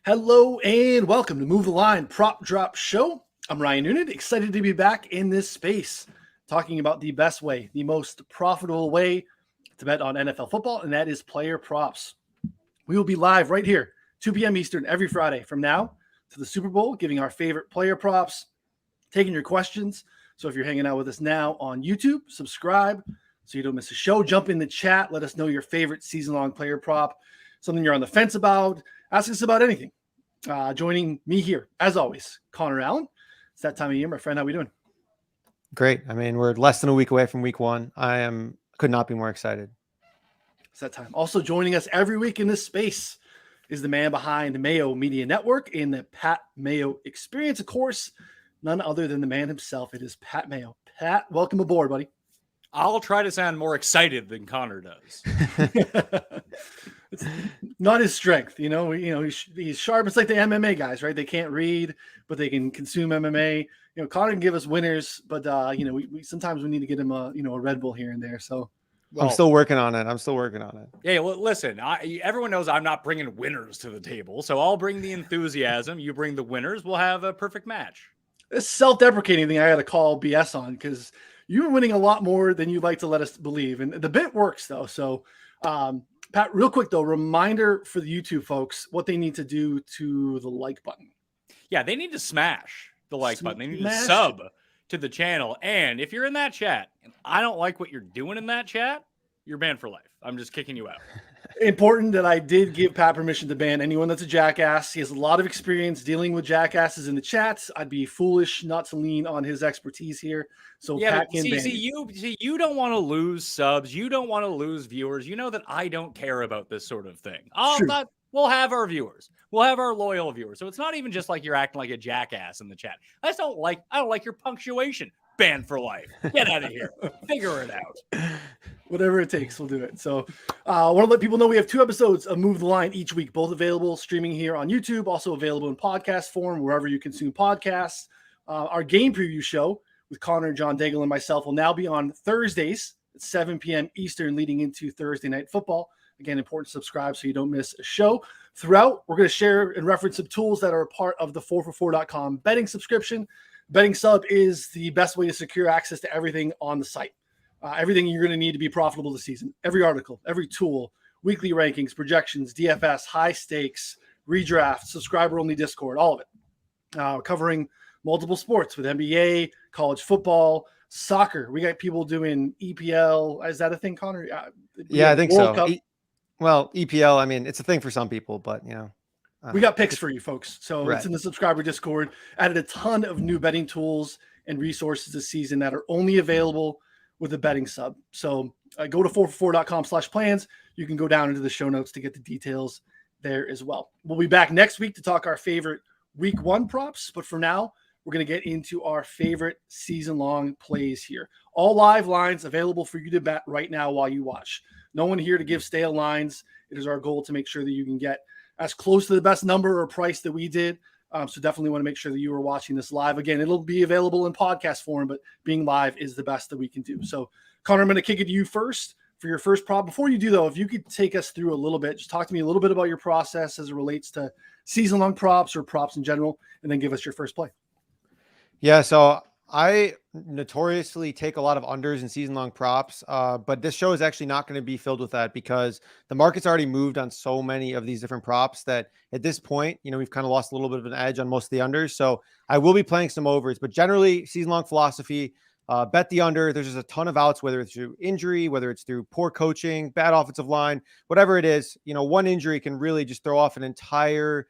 Hello and welcome to Move the Line Prop Drop Show. I'm Ryan Noonan, excited to be back in this space, talking about the best way, the most profitable way to bet on NFL football, and that is player props. We will be live right here, 2 p.m. Eastern, every Friday from now to the Super Bowl, giving our favorite player props, taking your questions. So if you're hanging out with us now on YouTube, subscribe so you don't miss a show. Jump in the chat. Let us know your favorite season-long player prop, something you're on the fence about. Ask us about anything. Joining me here, as always, Connor Allen. It's that time of year, my friend. How we doing? Great. I mean, we're less than a week away from week one. Could not be more excited. It's that time. Also joining us every week in this space is the man behind Mayo Media Network in the Pat Mayo Experience. Of course, none other than the man himself. It is Pat Mayo. Pat, welcome aboard, buddy. I'll try to sound more excited than Connor does. It's not his strength, he's sharp. It's like the MMA guys, right? They can't read, but they can consume MMA. Connor can give us winners, but we sometimes we need to get him a Red Bull here and there. So I'm still working on it. Yeah, well, listen, everyone knows I'm not bringing winners to the table, so I'll bring the enthusiasm. You bring the winners. We'll have a perfect match. This self-deprecating thing I got to call BS on because you're winning a lot more than you'd like to let us believe, and the bit works though. So. Pat, real quick, though, reminder for the YouTube folks what they need to do to the like button. Yeah, they need to smash the like button. They need to sub to the channel. And if you're in that chat, and I don't like what you're doing in that chat, you're banned for life. I'm just kicking you out. Important that I did give Pat permission to ban anyone that's a jackass. He has a lot of experience dealing with jackasses in the chats. I'd be foolish not to lean on his expertise here. So yeah, Pat can ban you don't want to lose subs. You don't want to lose viewers. You know that I don't care about this sort of thing. We'll have our viewers. We'll have our loyal viewers. So it's not even just like you're acting like a jackass in the chat. I don't like your punctuation. Banned for life. Get out of here. Figure it out. Whatever it takes, we'll do it. So I want to let people know we have 2 episodes of Move the Line each week, both available streaming here on YouTube, also available in podcast form, wherever you consume podcasts. Our game preview show with Connor, John Daigle, and myself will now be on Thursdays at 7 p.m. Eastern leading into Thursday Night Football. Again, important to subscribe so you don't miss a show. Throughout, we're going to share and reference some tools that are a part of the 4for4.com betting subscription. Betting sub is the best way to secure access to everything on the site. Everything you're going to need to be profitable this season. Every article, every tool, weekly rankings, projections, DFS, high stakes, redraft, subscriber-only Discord, all of it. Covering multiple sports with NBA, college football, soccer. We got people doing EPL. Is that a thing, Connor? Yeah, I think so. Well, EPL, I mean, it's a thing for some people, but, we got picks for you folks. So right. It's in the subscriber Discord. Added a ton of new betting tools and resources this season that are only available with a betting sub. So go to 4for4.com/plans. You can go down into the show notes to get the details there as well. We'll be back next week to talk our favorite week 1 props. But for now, we're going to get into our favorite season-long plays here. All live lines available for you to bet right now while you watch. No one here to give stale lines. It is our goal to make sure that you can get as close to the best number or price that we did. So definitely want to make sure that you are watching this live. Again, it'll be available in podcast form, but being live is the best that we can do. So, Connor, I'm going to kick it to you first for your first prop. Before you do, though, if you could take us through a little bit, just talk to me a little bit about your process as it relates to season-long props or props in general, and then give us your first play. Yeah, so I notoriously take a lot of unders in season-long props, but this show is actually not going to be filled with that because the market's already moved on so many of these different props that at this point, we've kind of lost a little bit of an edge on most of the unders. So I will be playing some overs, but generally season-long philosophy, bet the under. There's just a ton of outs, whether it's through injury, whether it's through poor coaching, bad offensive line, whatever it is, one injury can really just throw off an entire,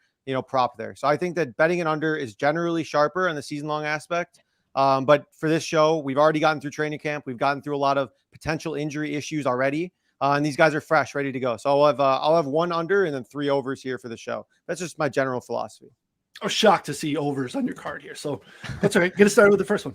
prop there. So I think that betting an under is generally sharper on the season-long aspect. But for this show, we've already gotten through training camp. We've gotten through a lot of potential injury issues already. And these guys are fresh, ready to go. So I'll have 1 under and then 3 overs here for the show. That's just my general philosophy. I was shocked to see overs on your card here. So that's all right. Get us started with the first one.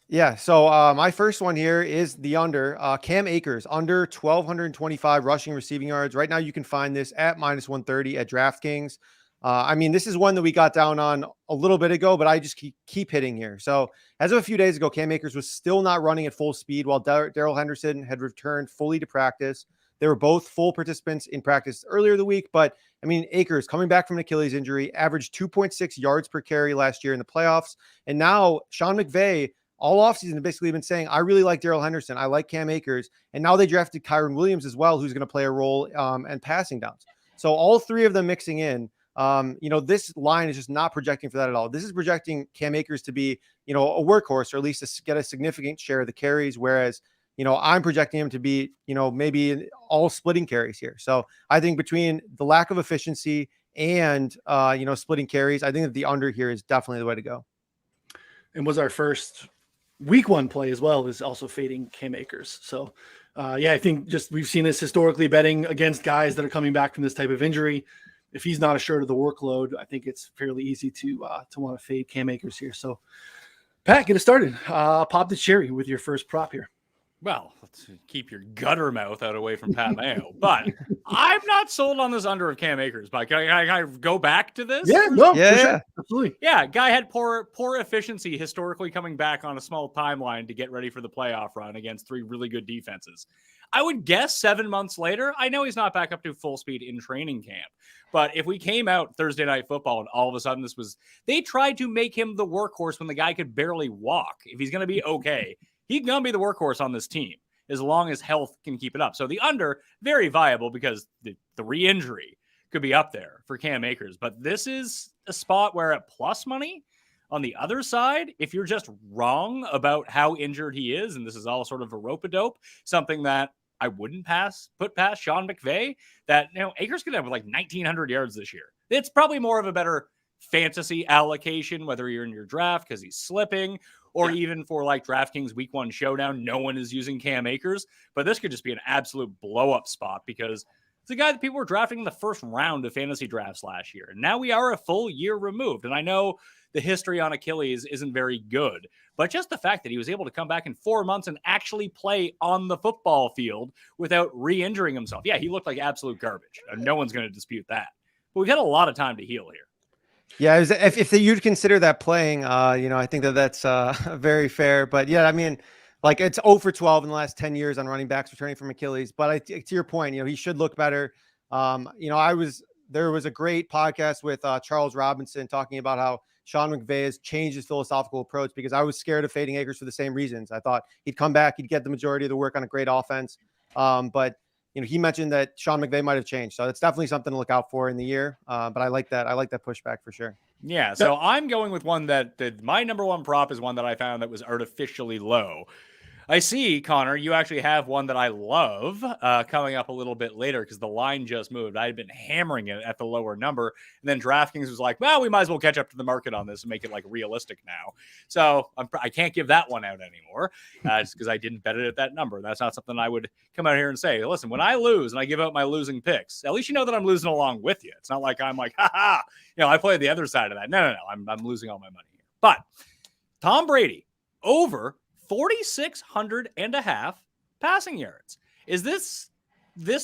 Yeah. So my first one here is the under. Cam Akers, under 1,225 rushing receiving yards. Right now you can find this at -130 at DraftKings. I mean, this is one that we got down on a little bit ago, but I just keep hitting here. So as of a few days ago, Cam Akers was still not running at full speed while Darrell Henderson had returned fully to practice. They were both full participants in practice earlier the week, but I mean, Akers coming back from an Achilles injury, averaged 2.6 yards per carry last year in the playoffs. And now Sean McVay all offseason basically been saying, I really like Darrell Henderson. I like Cam Akers. And now they drafted Kyron Williams as well, who's going to play a role and passing downs. So all three of them mixing in, this line is just not projecting for that at all. This is projecting Cam Akers to be, a workhorse, or at least to get a significant share of the carries. Whereas, I'm projecting him to be, maybe all splitting carries here. So I think between the lack of efficiency and, splitting carries, I think that the under here is definitely the way to go. And was our first week 1 play as well, is also fading Cam Akers. So I think just we've seen this historically betting against guys that are coming back from this type of injury. If he's not assured of the workload, I think it's fairly easy to want to fade Cam Akers here. So Pat, get us started. Pop the cherry with your first prop here. Well, let's keep your gutter mouth away from Pat Mayo. But I'm not sold on this under of Cam Akers. But can I go back to this? Yeah, no, yeah, sure. Absolutely. Yeah, guy had poor efficiency historically coming back on a small timeline to get ready for the playoff run against 3 really good defenses. I would guess 7 months later, I know he's not back up to full speed in training camp. But if we came out Thursday Night Football and all of a sudden they tried to make him the workhorse when the guy could barely walk. If he's going to be okay, he's going to be the workhorse on this team as long as health can keep it up. So the under, very viable because the re-injury could be up there for Cam Akers. But this is a spot where at plus money, on the other side, if you're just wrong about how injured he is, and this is all sort of a rope-a-dope, something that I wouldn't put past Sean McVay, that Akers could have like 1,900 yards this year. It's probably more of a better fantasy allocation, whether you're in your draft because he's slipping, or even for like DraftKings Week 1 showdown, no one is using Cam Akers. But this could just be an absolute blow-up spot because it's a guy that people were drafting in the first round of fantasy drafts last year. And now we are a full year removed. And I know the history on Achilles isn't very good, but just the fact that he was able to come back in 4 months and actually play on the football field without re-injuring himself. Yeah, he looked like absolute garbage. No one's going to dispute that. But we've had a lot of time to heal here. Yeah, if you'd consider that playing, I think that's very fair. But yeah, I mean, like it's 0 for 12 in the last 10 years on running backs returning from Achilles. But to your point, he should look better. There was a great podcast with Charles Robinson talking about how Sean McVay has changed his philosophical approach, because I was scared of fading Akers for the same reasons. I thought he'd come back, he'd get the majority of the work on a great offense. But he mentioned that Sean McVay might have changed. So it's definitely something to look out for in the year. But I like that. I like that pushback for sure. Yeah. So I'm going with one that my number one prop is one that I found that was artificially low. I see, Connor, you actually have one that I love coming up a little bit later because the line just moved. I had been hammering it at the lower number, and then DraftKings was like, well, we might as well catch up to the market on this and make it like realistic now. So I can't give that one out anymore just because I didn't bet it at that number. That's not something I would come out here and say, listen, when I lose and I give out my losing picks, at least you know that I'm losing along with you. It's not like I'm like, I played the other side of that. No. I'm losing all my money here. But Tom Brady over 4,600.5 passing yards. Is this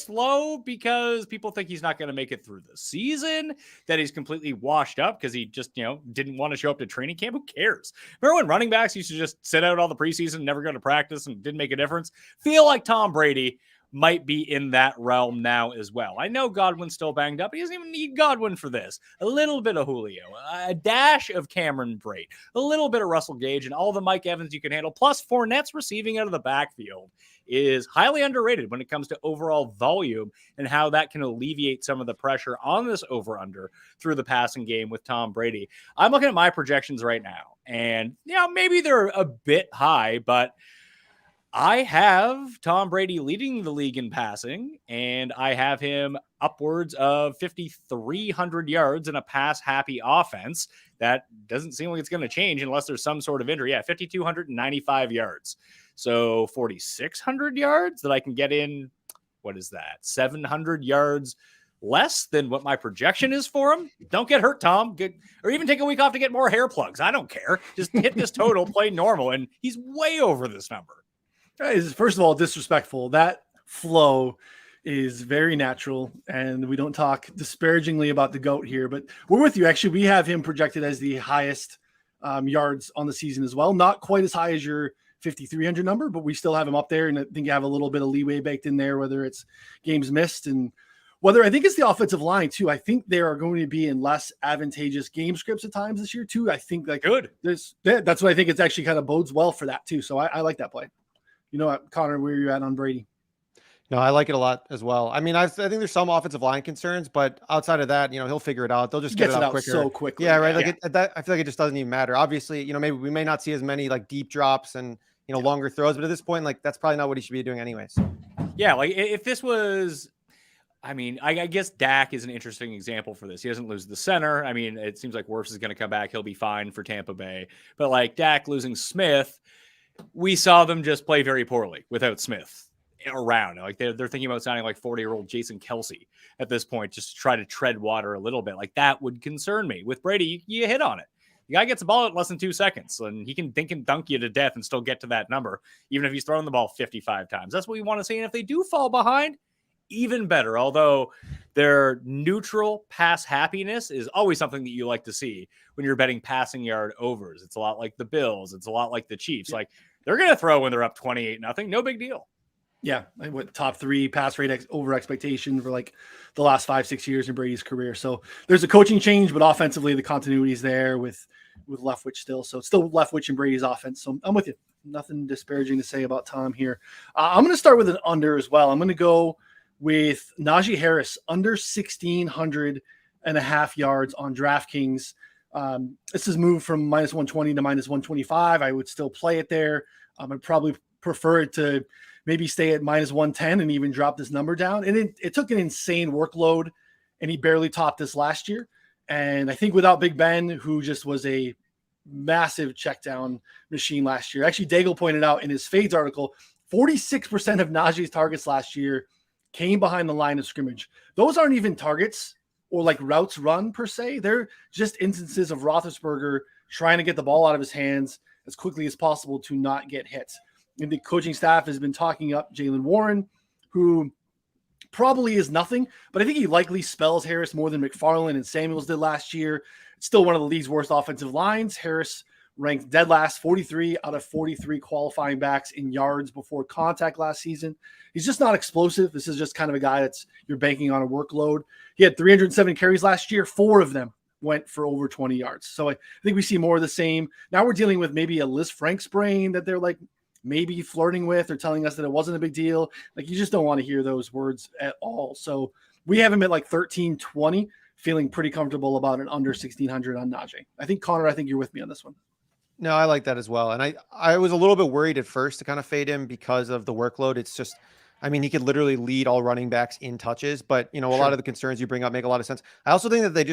low because people think he's not going to make it through the season, that he's completely washed up because he just, didn't want to show up to training camp? Who cares? Remember when running backs used to just sit out all the preseason, never go to practice, and didn't make a difference? Feel like Tom Brady might be in that realm now as well. I know Godwin's still banged up. He doesn't even need Godwin for this. A little bit of Julio, a dash of Cameron Brate, a little bit of Russell Gage, and all the Mike Evans you can handle. Plus, Fournette's receiving out of the backfield is highly underrated when it comes to overall volume and how that can alleviate some of the pressure on this over-under through the passing game with Tom Brady. I'm looking at my projections right now, and maybe they're a bit high, but I have Tom Brady leading the league in passing, and I have him upwards of 5,300 yards in a pass-happy offense. That doesn't seem like it's going to change unless there's some sort of injury. Yeah, 5,295 yards. So 4,600 yards that I can get in, what is that, 700 yards less than what my projection is for him. Don't get hurt, Tom. Or even take a week off to get more hair plugs. I don't care. Just hit this total, play normal, and he's way over this number. Is first of all disrespectful. That flow is very natural, and we don't talk disparagingly about the GOAT here, but we're with you. Actually, we have him projected as the highest yards on the season as well. Not quite as high as your 5,300 number, but we still have him up there. And I think you have a little bit of leeway baked in there, whether it's games missed and whether I think it's the offensive line too. I think they are going to be in less advantageous game scripts at times this year too. I think like good. That's what I think. It's actually kind of bodes well for that too. So I like that play. You know what, Connor, where you at on Brady? No, I like it a lot as well. I mean, I think there's some offensive line concerns, but outside of that, he'll figure it out. They'll just get it out quicker. So quickly. Yeah, right. Like I feel like it just doesn't even matter. Obviously, maybe we may not see as many like deep drops and longer throws, but at this point, like that's probably not what he should be doing anyways. Yeah, like if this was, I mean, I guess Dak is an interesting example for this. He doesn't lose the center. I mean, it seems like Wirfs is going to come back. He'll be fine for Tampa Bay. But like Dak losing Smith, we saw them just play very poorly without Smith around. Like they're thinking about signing like 40-year-old Jason Kelsey at this point, just to try to tread water a little bit. Like that would concern me. With Brady, you hit on it. The guy gets the ball at less than 2 seconds, and he can dink and dunk you to death and still get to that number, even if he's throwing the ball 55 times. That's what we want to see. And if they do fall behind, even better. Although their neutral pass happiness is always something that you like to see when you're betting passing yard overs. It's a lot like the Bills. It's a lot like the Chiefs. Like they're going to throw when they're up 28-0. No big deal. Yeah. I went top 3 pass rate over expectation for like the last 5-6 years in Brady's career. So there's a coaching change, but offensively the continuity is there with Leftwich still. So it's still Leftwich in Brady's offense. So I'm with you. Nothing disparaging to say about Tom here. I'm going to start with an under as well. I'm going to go with Najee Harris under 1,600.5 yards on DraftKings. This has moved from -120 to -125. I would still play it there. I'd probably prefer it to maybe stay at -110 and even drop this number down. And it took an insane workload, and he barely topped this last year. And I think without Big Ben, who just was a massive check down machine last year. Actually, Daigle pointed out in his Fades article, 46% of Najee's targets last year came behind the line of scrimmage. Those aren't even targets or like routes run per se. They're just instances of Roethlisberger trying to get the ball out of his hands as quickly as possible to not get hit. And the coaching staff has been talking up Jaylen Warren, who probably is nothing, but I think he likely spells Harris more than McFarland and Samuels did last year. It's still one of the league's worst offensive lines. Harris ranked dead last, 43 out of 43 qualifying backs in yards before contact last season. He's just not explosive. This is just kind of a guy that's you're banking on a workload. He had 307 carries last year. 4 of them went for over 20 yards. So I think we see more of the same. Now we're dealing with maybe a Liz Frank sprain that they're like maybe flirting with or telling us that it wasn't a big deal. Like you just don't want to hear those words at all. So we have him at like 1320, feeling pretty comfortable about an under 1,600 on Najee. I think Connor, I think you're with me on this one. No, I like that as well. And I was a little bit worried at first to kind of fade him because of the workload. It's just, I mean, he could literally lead all running backs in touches, but a lot of the concerns you bring up make a lot of sense. I also think that they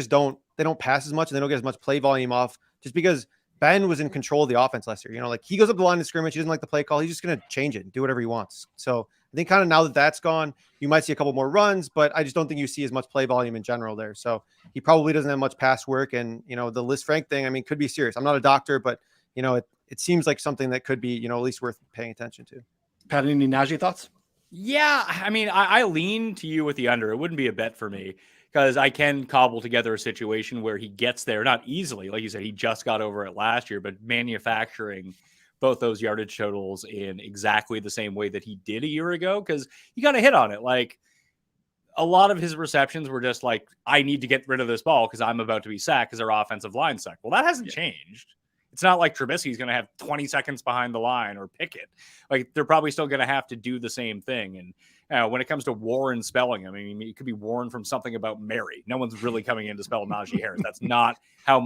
don't pass as much and they don't get as much play volume off just because Ben was in control of the offense last year. Like he goes up the line of scrimmage. He doesn't like the play call. He's just going to change it and do whatever he wants. So I think kind of now that that's gone, you might see a couple more runs, but I just don't think you see as much play volume in general there. So he probably doesn't have much pass work. And, the Liz Frank thing, I mean, could be serious. I'm not a doctor, but it seems like something that could be, at least worth paying attention to. Pat, any Najee thoughts? Yeah, I mean, I lean to you with the under. It wouldn't be a bet for me because I can cobble together a situation where he gets there, not easily. Like you said, he just got over it last year, but manufacturing both those yardage totals in exactly the same way that he did a year ago, because you got to hit on it. Like a lot of his receptions were just like, I need to get rid of this ball because I'm about to be sacked because our offensive line sucked. Well, that hasn't changed. It's not like Trubisky's going to have 20 seconds behind the line or Pickett. Like they're probably still going to have to do the same thing. And when it comes to Warren spelling, I mean, it could be Warren from something about Mary. No one's really coming in to spell Najee Harris. That's not how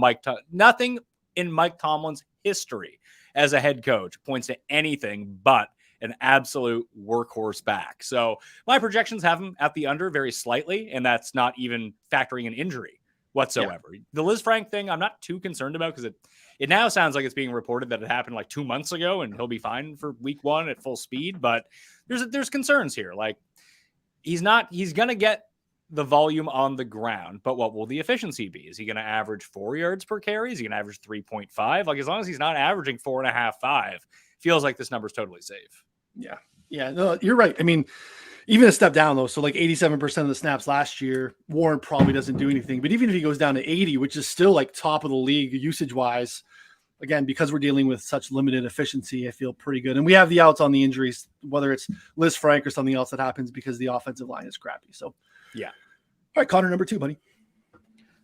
nothing in Mike Tomlin's history as a head coach points to anything but an absolute workhorse back. So my projections have him at the under very slightly, and that's not even factoring an injury whatsoever. Yeah. The Liz Frank thing, I'm not too concerned about because it now sounds like it's being reported that it happened like 2 months ago and he'll be fine for week 1 at full speed. But there's concerns here. Like he's going to get the volume on the ground, but what will the efficiency be? Is he going to average 4 yards per carry? Is he going to average 3.5? Like as long as he's not averaging 4.5, 5, feels like this number's totally safe. Yeah. Yeah. No, you're right. I mean, even a step down though. So like 87% of the snaps last year, Warren probably doesn't do anything, but even if he goes down to 80, which is still like top of the league usage wise, again, because we're dealing with such limited efficiency, I feel pretty good. And we have the outs on the injuries, whether it's Liz Frank or something else that happens because the offensive line is crappy. So, yeah. All right, Connor, number 2, buddy.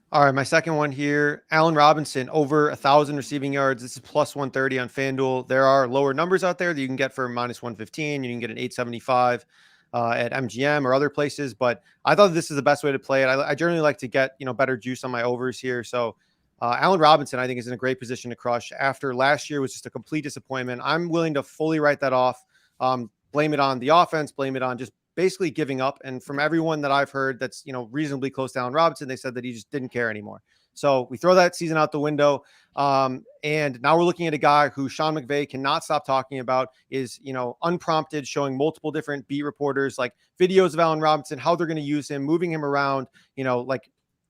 All right, my second one here, Allen Robinson, over 1,000 receiving yards. This is plus 130 on FanDuel. There are lower numbers out there that you can get for minus 115. You can get an 875 at MGM or other places, but I thought this is the best way to play it. I generally like to get, better juice on my overs here. So Allen Robinson, I think, is in a great position to crush. After last year was just a complete disappointment, I'm willing to fully write that off. Blame it on the offense, blame it on just basically giving up. And from everyone that I've heard that's, reasonably close to Allen Robinson, they said that he just didn't care anymore. So we throw that season out the window. And now we're looking at a guy who Sean McVay cannot stop talking about, is, unprompted, showing multiple different beat reporters, like videos of Allen Robinson, how they're going to use him, moving him around,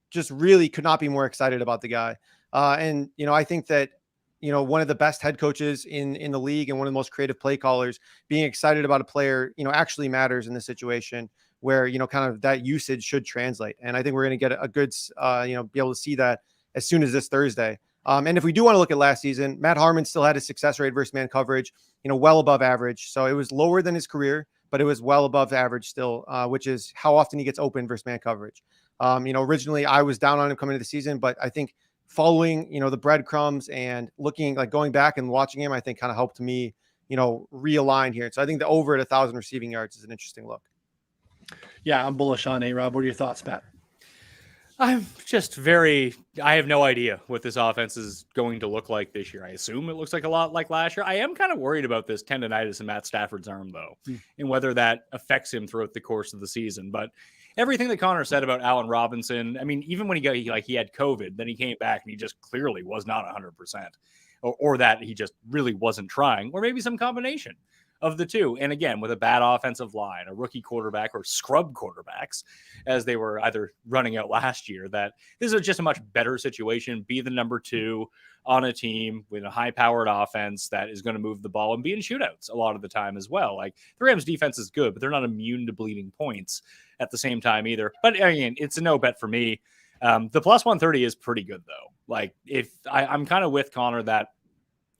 just really could not be more excited about the guy. And I think that, one of the best head coaches in the league and one of the most creative play callers, being excited about a player, actually matters in this situation where, kind of that usage should translate. And I think we're going to get a good, be able to see that as soon as this Thursday. And if we do want to look at last season, Matt Harmon still had a success rate versus man coverage, well above average. So it was lower than his career, but it was well above average still, which is how often he gets open versus man coverage. Originally I was down on him coming into the season, but I think following, the breadcrumbs and going back and watching him, I think kind of helped me, realign here. So I think the over at 1,000 receiving yards is an interesting look. Yeah, I'm bullish on A-Rob. What are your thoughts, Pat? I'm just I have no idea what this offense is going to look like this year. I assume it looks like a lot like last year. I am kind of worried about this tendonitis in Matt Stafford's arm, though, and whether that affects him throughout the course of the season. But everything that Connor said about Allen Robinson, I mean, even when he had COVID, then he came back and he just clearly was not 100%, or that he just really wasn't trying, or maybe some combination of the two. And again, with a bad offensive line, a rookie quarterback, or scrub quarterbacks, as they were either running out last year, that this is just a much better situation. Be the number 2 on a team with a high-powered offense that is going to move the ball and be in shootouts a lot of the time as well. Like, the Rams' defense is good, but they're not immune to bleeding points at the same time either. But I mean, it's a no bet for me. The plus 130 is pretty good, though. Like, if I'm kind of with Connor that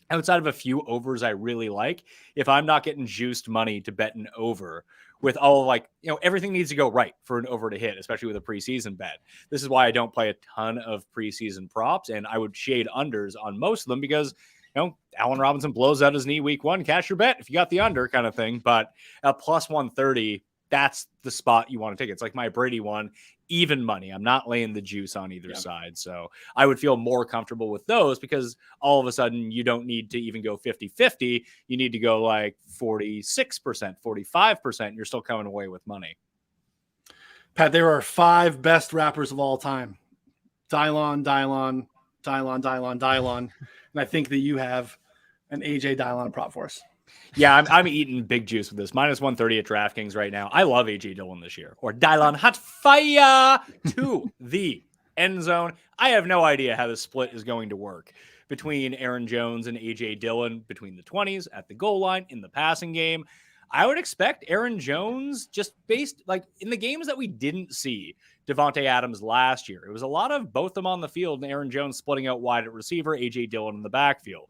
outside of a few overs I really like, if I'm not getting juiced money to bet an over with all everything needs to go right for an over to hit, especially with a preseason bet. This is why I don't play a ton of preseason props, and I would shade unders on most of them because, Allen Robinson blows out his knee week 1, cash your bet if you got the under kind of thing. But at plus 130, that's the spot you want to take. It's like my Brady one, even money. I'm not laying the juice on either side. So I would feel more comfortable with those because all of a sudden you don't need to even go 50-50. You need to go like 46%, 45%. You're still coming away with money. Pat, there are 5 best rappers of all time. Dillon. And I think that you have an AJ Dillon prop for us. Yeah, I'm eating big juice with this. Minus 130 at DraftKings right now. I love AJ Dillon this year. Or Dillon hot fire to the end zone. I have no idea how the split is going to work between Aaron Jones and AJ Dillon between the 20s at the goal line in the passing game. I would expect Aaron Jones, just based in the games that we didn't see Devontae Adams last year. It was a lot of both them on the field and Aaron Jones splitting out wide at receiver, AJ Dillon in the backfield.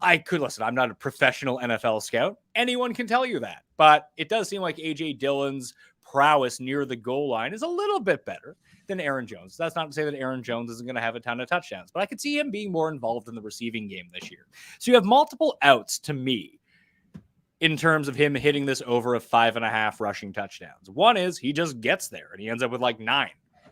I'm not a professional NFL scout. Anyone can tell you that. But it does seem like AJ Dillon's prowess near the goal line is a little bit better than Aaron Jones. That's not to say that Aaron Jones isn't going to have a ton of touchdowns, but I could see him being more involved in the receiving game this year. So you have multiple outs to me in terms of him hitting this over of 5.5 rushing touchdowns. One is he just gets there and he ends up with 9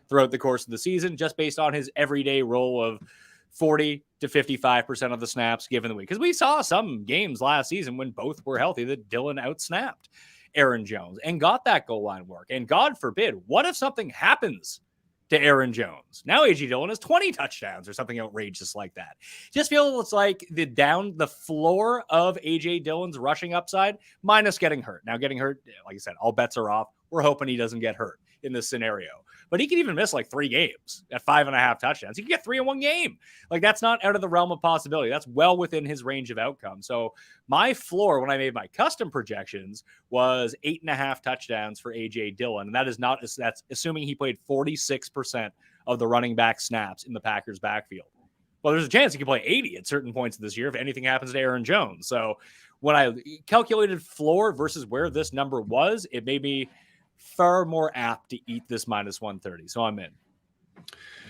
throughout the course of the season, just based on his everyday role of 40 to 55% of the snaps given the week. Because we saw some games last season when both were healthy that Dillon outsnapped Aaron Jones and got that goal line work. And God forbid, what if something happens to Aaron Jones? Now AJ Dillon has 20 touchdowns or something outrageous like that. Just feels like the floor of AJ Dillon's rushing upside minus getting hurt. Now getting hurt, like I said, all bets are off. We're hoping he doesn't get hurt in this scenario. But he could even miss 3 games at 5.5 touchdowns. He could get 3 in one game. That's not out of the realm of possibility. That's well within his range of outcome. So my floor when I made my custom projections was 8.5 touchdowns for AJ Dillon. And that's assuming he played 46% of the running back snaps in the Packers backfield. Well, there's a chance he could play 80 at certain points this year if anything happens to Aaron Jones. So when I calculated floor versus where this number was, it made me far more apt to eat this -130. So I'm in.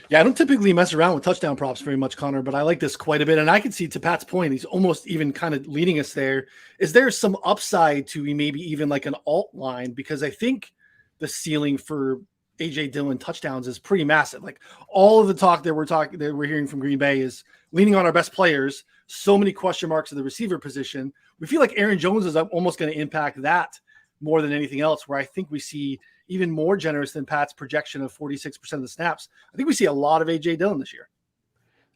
Yeah, I don't typically mess around with touchdown props very much, Connor, but I like this quite a bit. And I can see, to Pat's point, he's almost even kind of leading us there. Is there some upside to maybe even like an alt line? Because I think the ceiling for A.J. Dillon touchdowns is pretty massive. Like all of the talk that we're hearing from Green Bay is leaning on our best players. So many question marks at the receiver position. We feel like Aaron Jones is almost going to impact that more than anything else, where I think we see even more generous than Pat's projection of 46% of the snaps. I think we see a lot of A.J. Dillon this year.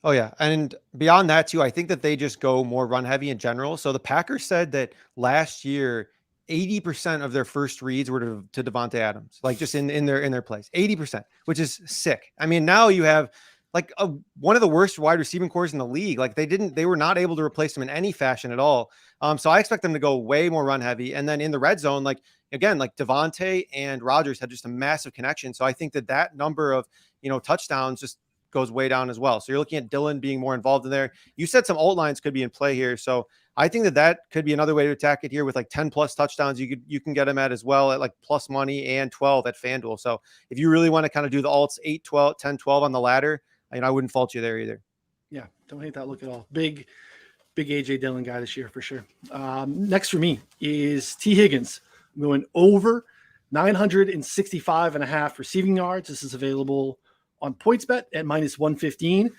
Oh, yeah. And beyond that, too, I think that they just go more run heavy in general. So the Packers said that last year, 80% of their first reads were to Devontae Adams, like just in their place, 80%, which is sick. I mean, now you have like one of the worst wide receiving cores in the league. Like they were not able to replace him in any fashion at all. So I expect them to go way more run heavy. And then in the red zone, like again, like Devontae and Rodgers had just a massive connection. So I think that number of, touchdowns just goes way down as well. So you're looking at Dillon being more involved in there. You said some alt lines could be in play here. So I think that could be another way to attack it here with like 10 plus touchdowns. You can get them at as well at like plus money and 12 at FanDuel. So if you really want to kind of do the alts 8, 12, 10, 12 on the ladder, I wouldn't fault you there either. Yeah. Don't hate that look at all. Big A.J. Dillon guy this year for sure. Next for me is T. Higgins. I'm going over 965.5 receiving yards. This is available on PointsBet at -115.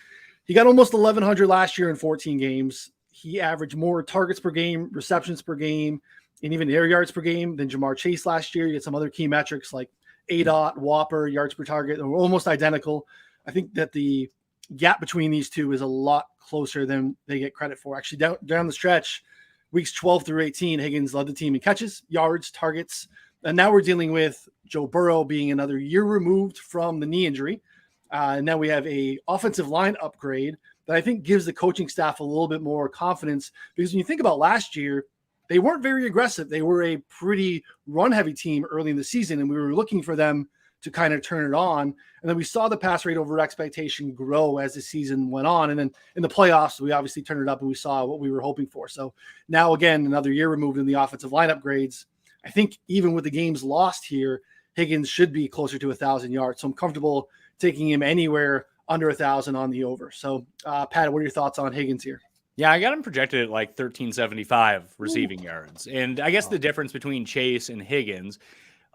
He got almost 1,100 last year in 14 games. He averaged more targets per game, receptions per game, and even air yards per game than Jamar Chase last year. You had some other key metrics like ADOT, Whopper, yards per target. They're almost identical. I think that the gap between these two is a lot closer than they get credit for. Actually, down the stretch, weeks 12 through 18, Higgins led the team in catches, yards, targets. And now we're dealing with Joe Burrow being another year removed from the knee injury. And now we have a offensive line upgrade that I think gives the coaching staff a little bit more confidence, because when you think about last year, they weren't very aggressive. They were a pretty run-heavy team early in the season, and we were looking for them to kind of turn it on. And then we saw the pass rate over expectation grow as the season went on. And then in the playoffs, we obviously turned it up and we saw what we were hoping for. So now, again, another year removed in the offensive line upgrades. I think even with the games lost here, Higgins should be closer to 1,000 yards. So I'm comfortable taking him anywhere under 1,000 on the over. So, Pat, what are your thoughts on Higgins here? Yeah, I got him projected at like 1,375 receiving yards. And I guess the difference between Chase and Higgins,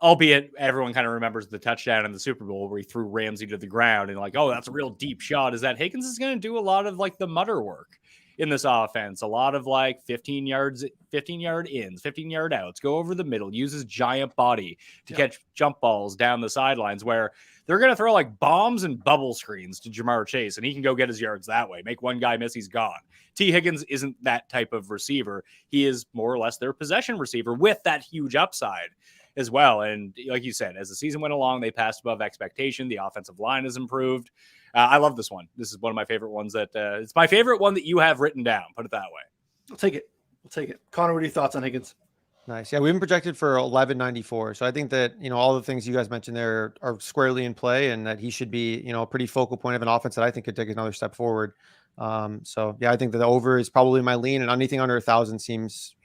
albeit everyone kind of remembers the touchdown in the Super Bowl where he threw Ramsey to the ground and like, oh, that's a real deep shot, is that Higgins is going to do a lot of like the mutter work in this offense. A lot of like 15-yard ins, 15-yard outs, go over the middle, use his giant body to catch jump balls down the sidelines, where they're going to throw like bombs and bubble screens to Jamar Chase, and he can go get his yards that way. Make one guy miss, he's gone. T. Higgins isn't that type of receiver. He is more or less their possession receiver with that huge upside as well. And like you said, as the season went along, they passed above expectation. The offensive line has improved. I love this one. This is one of my favorite ones it's my favorite one that you have written down. Put it that way. I'll take it. Connor, what are your thoughts on Higgins? Nice. Yeah, we've been projected for 1194. So I think that, all the things you guys mentioned there are squarely in play, and that he should be, a pretty focal point of an offense that I think could take another step forward. So yeah, I think that the over is probably my lean, and anything under 1,000 seems,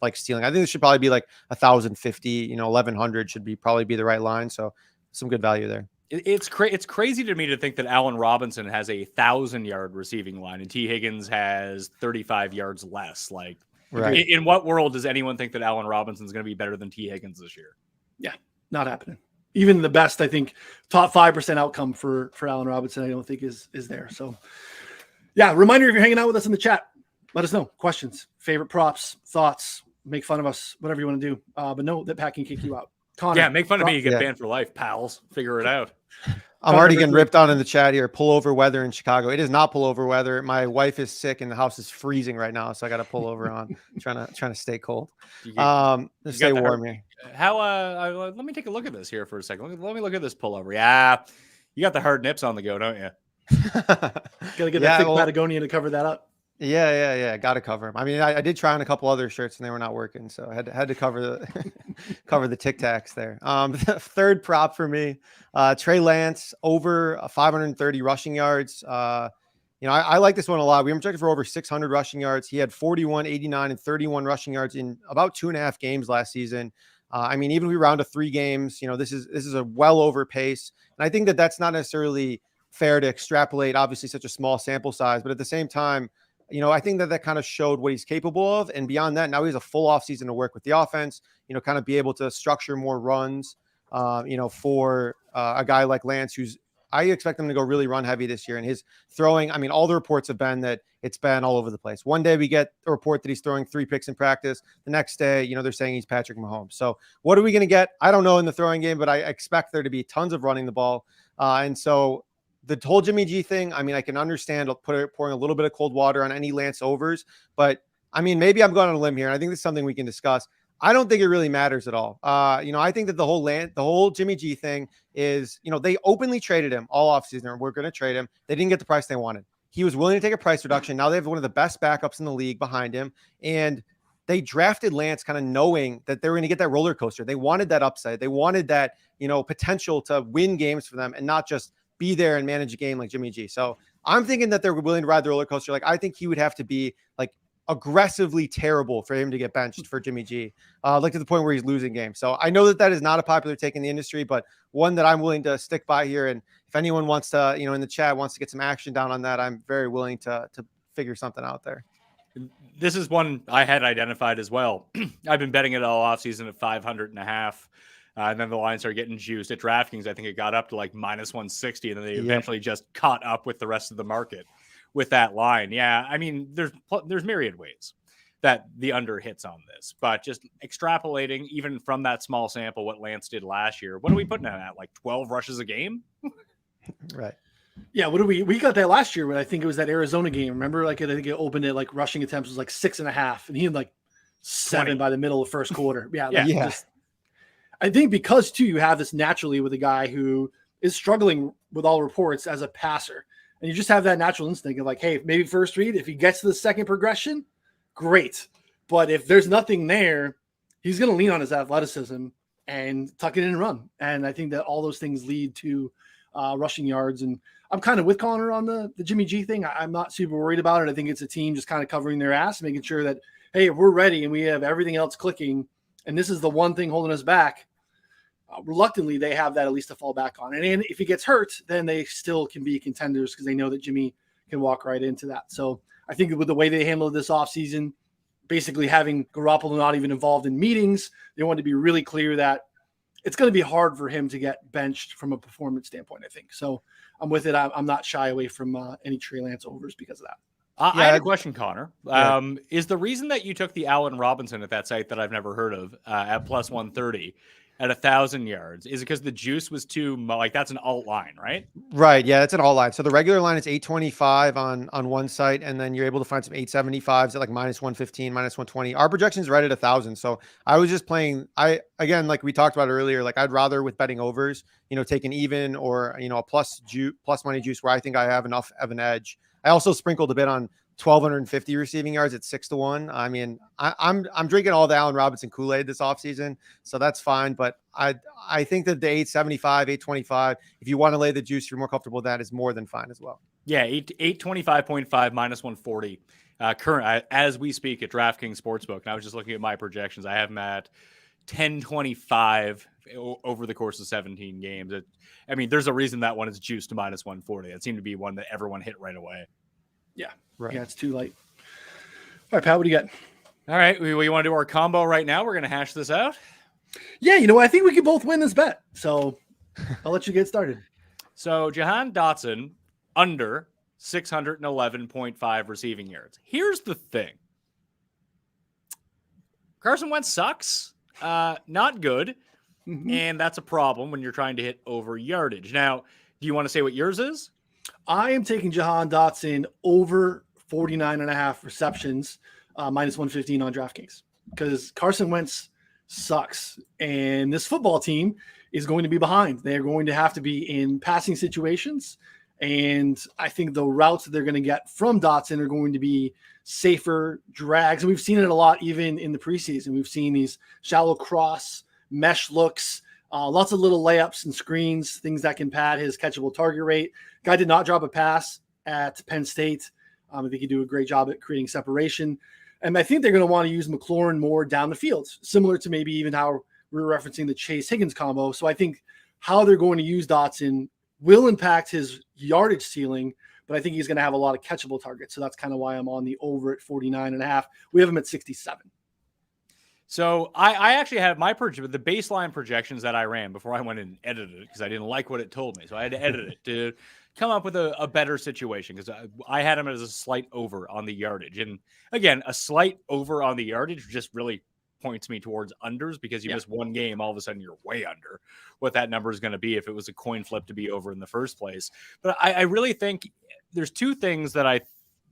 like stealing. I think it should probably be like 1,050, 1,100 should probably be the right line. So some good value there. It's crazy to me to think that Allen Robinson has a 1,000-yard receiving line and T. Higgins has 35 yards less. Like, right. In what world does anyone think that Allen Robinson is going to be better than T. Higgins this year? Yeah, not happening. Even the best, I think, top 5% outcome for Allen Robinson, I don't think is there. So, yeah, reminder, if you're hanging out with us in the chat, let us know. Questions, favorite props, thoughts, make fun of us, whatever you want to do. But know that Pat can kick you out. Connor, yeah, make fun of me. You get banned for life, pals. Figure it out. I'm already getting ripped on in the chat here. Pullover weather in Chicago. It is not pullover weather. My wife is sick and the house is freezing right now, so I got to pull over on. trying to stay cold. Stay warm here. How? Let me take a look at this here for a second. Let me look at this pullover. Yeah, you got the hard nips on the go, don't you? Gotta get that thick Patagonia to cover that up. Yeah. Got to cover them. I mean, I did try on a couple other shirts and they were not working, so I had to cover the cover the Tic Tacs there. The third prop for me, Trey Lance over 530 rushing yards. I like this one a lot. We were projected for over 600 rushing yards. He had 41, 89, and 31 rushing yards in about 2.5 games last season. Even if we round to 3 games, this is a well over pace. And I think that that's not necessarily fair to extrapolate, obviously, such a small sample size. But at the same time, I think that kind of showed what he's capable of. And beyond that, now he has a full offseason to work with the offense, kind of be able to structure more runs, for a guy like Lance, I expect him to go really run heavy this year. And his throwing, all the reports have been that it's been all over the place. One day we get a report that he's throwing 3 picks in practice. The next day, they're saying he's Patrick Mahomes. So what are we going to get? I don't know in the throwing game, but I expect there to be tons of running the ball. And so the whole Jimmy G thing, I can understand pouring a little bit of cold water on any Lance overs, but maybe I'm going on a limb here. And I think this is something we can discuss. I don't think it really matters at all. I think that the whole Jimmy G thing is, they openly traded him all offseason, or we're going to trade him. They didn't get the price they wanted. He was willing to take a price reduction. Now they have one of the best backups in the league behind him. And they drafted Lance kind of knowing that they were going to get that roller coaster. They wanted that upside. They wanted that, potential to win games for them and not just be there and manage a game like Jimmy G. So I'm thinking that they're willing to ride the roller coaster. I think he would have to be aggressively terrible for him to get benched for Jimmy G, to the point where he's losing games. So I know that is not a popular take in the industry, but one that I'm willing to stick by here. And if anyone wants to, in the chat wants to get some action down on that, I'm very willing to figure something out there. This is one I had identified as well. I've been betting it all offseason at 500.5. And then the line started getting juiced at DraftKings. I think it got up to minus 160, and then they eventually just caught up with the rest of the market with that line. Yeah, there's myriad ways that the under hits on this, but just extrapolating even from that small sample what Lance did last year, what are we putting at? 12 rushes a game? Right. Yeah, what did we got that last year when I think it was that Arizona game. Remember, I think it opened at rushing attempts was 6.5, and he had 7 20 by the middle of the first quarter. Yeah. Yeah. I think because too, you have this naturally with a guy who is struggling with all reports as a passer. And you just have that natural instinct of hey, maybe first read, if he gets to the second progression, great. But if there's nothing there, he's going to lean on his athleticism and tuck it in and run. And I think that all those things lead to rushing yards. And I'm kind of with Connor on the Jimmy G thing. I'm not super worried about it. I think it's a team just kind of covering their ass, making sure that, hey, if we're ready and we have everything else clicking, and this is the one thing holding us back, reluctantly, they have that at least to fall back on. And if he gets hurt, then they still can be contenders because they know that Jimmy can walk right into that. So I think with the way they handled this offseason, basically having Garoppolo not even involved in meetings, they wanted to be really clear that it's going to be hard for him to get benched from a performance standpoint, I think. So I'm with it. I'm not shy away from any Trey Lance overs because of that. I had a question, Connor. Is the reason that you took the Allen Robinson at that site that I've never heard of at plus 130 at 1,000 yards, is it because the juice was too that's an alt line, right? Right. Yeah, it's an alt line. So the regular line is 825 on one site, and then you're able to find some 875s at minus 115, minus 120. Our projection is right at 1,000. So I was just playing. Again, like we talked about earlier, I'd rather with betting overs, take an even or a plus money juice where I think I have enough of an edge. I also sprinkled a bit on 1,250 receiving yards at 6-1. I'm drinking all the Allen Robinson Kool-Aid this offseason, so that's fine. But I think that the 875, 825, if you want to lay the juice, you're more comfortable with that, is more than fine as well. Yeah, 825.5 minus 140 current as we speak at DraftKings Sportsbook. And I was just looking at my projections. I have them at 1025 over the course of 17 games. There's a reason that one is juiced to minus 140. That seemed to be one that everyone hit right away. Yeah. Right. Yeah, it's too late. All right, Pat, what do you got? All right. We want to do our combo right now. We're going to hash this out. Yeah, I think we can both win this bet. So I'll let you get started. So Jahan Dotson under 611.5 receiving yards. Here's the thing. Carson Wentz sucks. Not good. Mm-hmm. And that's a problem when you're trying to hit over yardage. Now, do you want to say what yours is? I am taking Jahan Dotson over 49.5 receptions, minus 115 on DraftKings, because Carson Wentz sucks. And this football team is going to be behind. They're going to have to be in passing situations. And I think the routes that they're going to get from Dotson are going to be safer drags. And we've seen it a lot even in the preseason. We've seen these shallow cross mesh looks, lots of little layups and screens, things that can pad his catchable target rate. Guy did not drop a pass at Penn State. I think he do a great job at creating separation. And I think they're going to want to use McLaurin more down the field, similar to maybe even how we were referencing the Chase Higgins combo. So I think how they're going to use Dotson will impact his yardage ceiling, but I think he's going to have a lot of catchable targets. So that's kind of why I'm on the over at 49.5. We have him at 67. So I actually had the baseline projections that I ran before I went and edited it because I didn't like what it told me. So I had to edit it to come up with a better situation because I had him as a slight over on the yardage. And again, a slight over on the yardage just really points me towards unders because you miss one game, all of a sudden you're way under what that number is going to be if it was a coin flip to be over in the first place. But I really think there's two things that I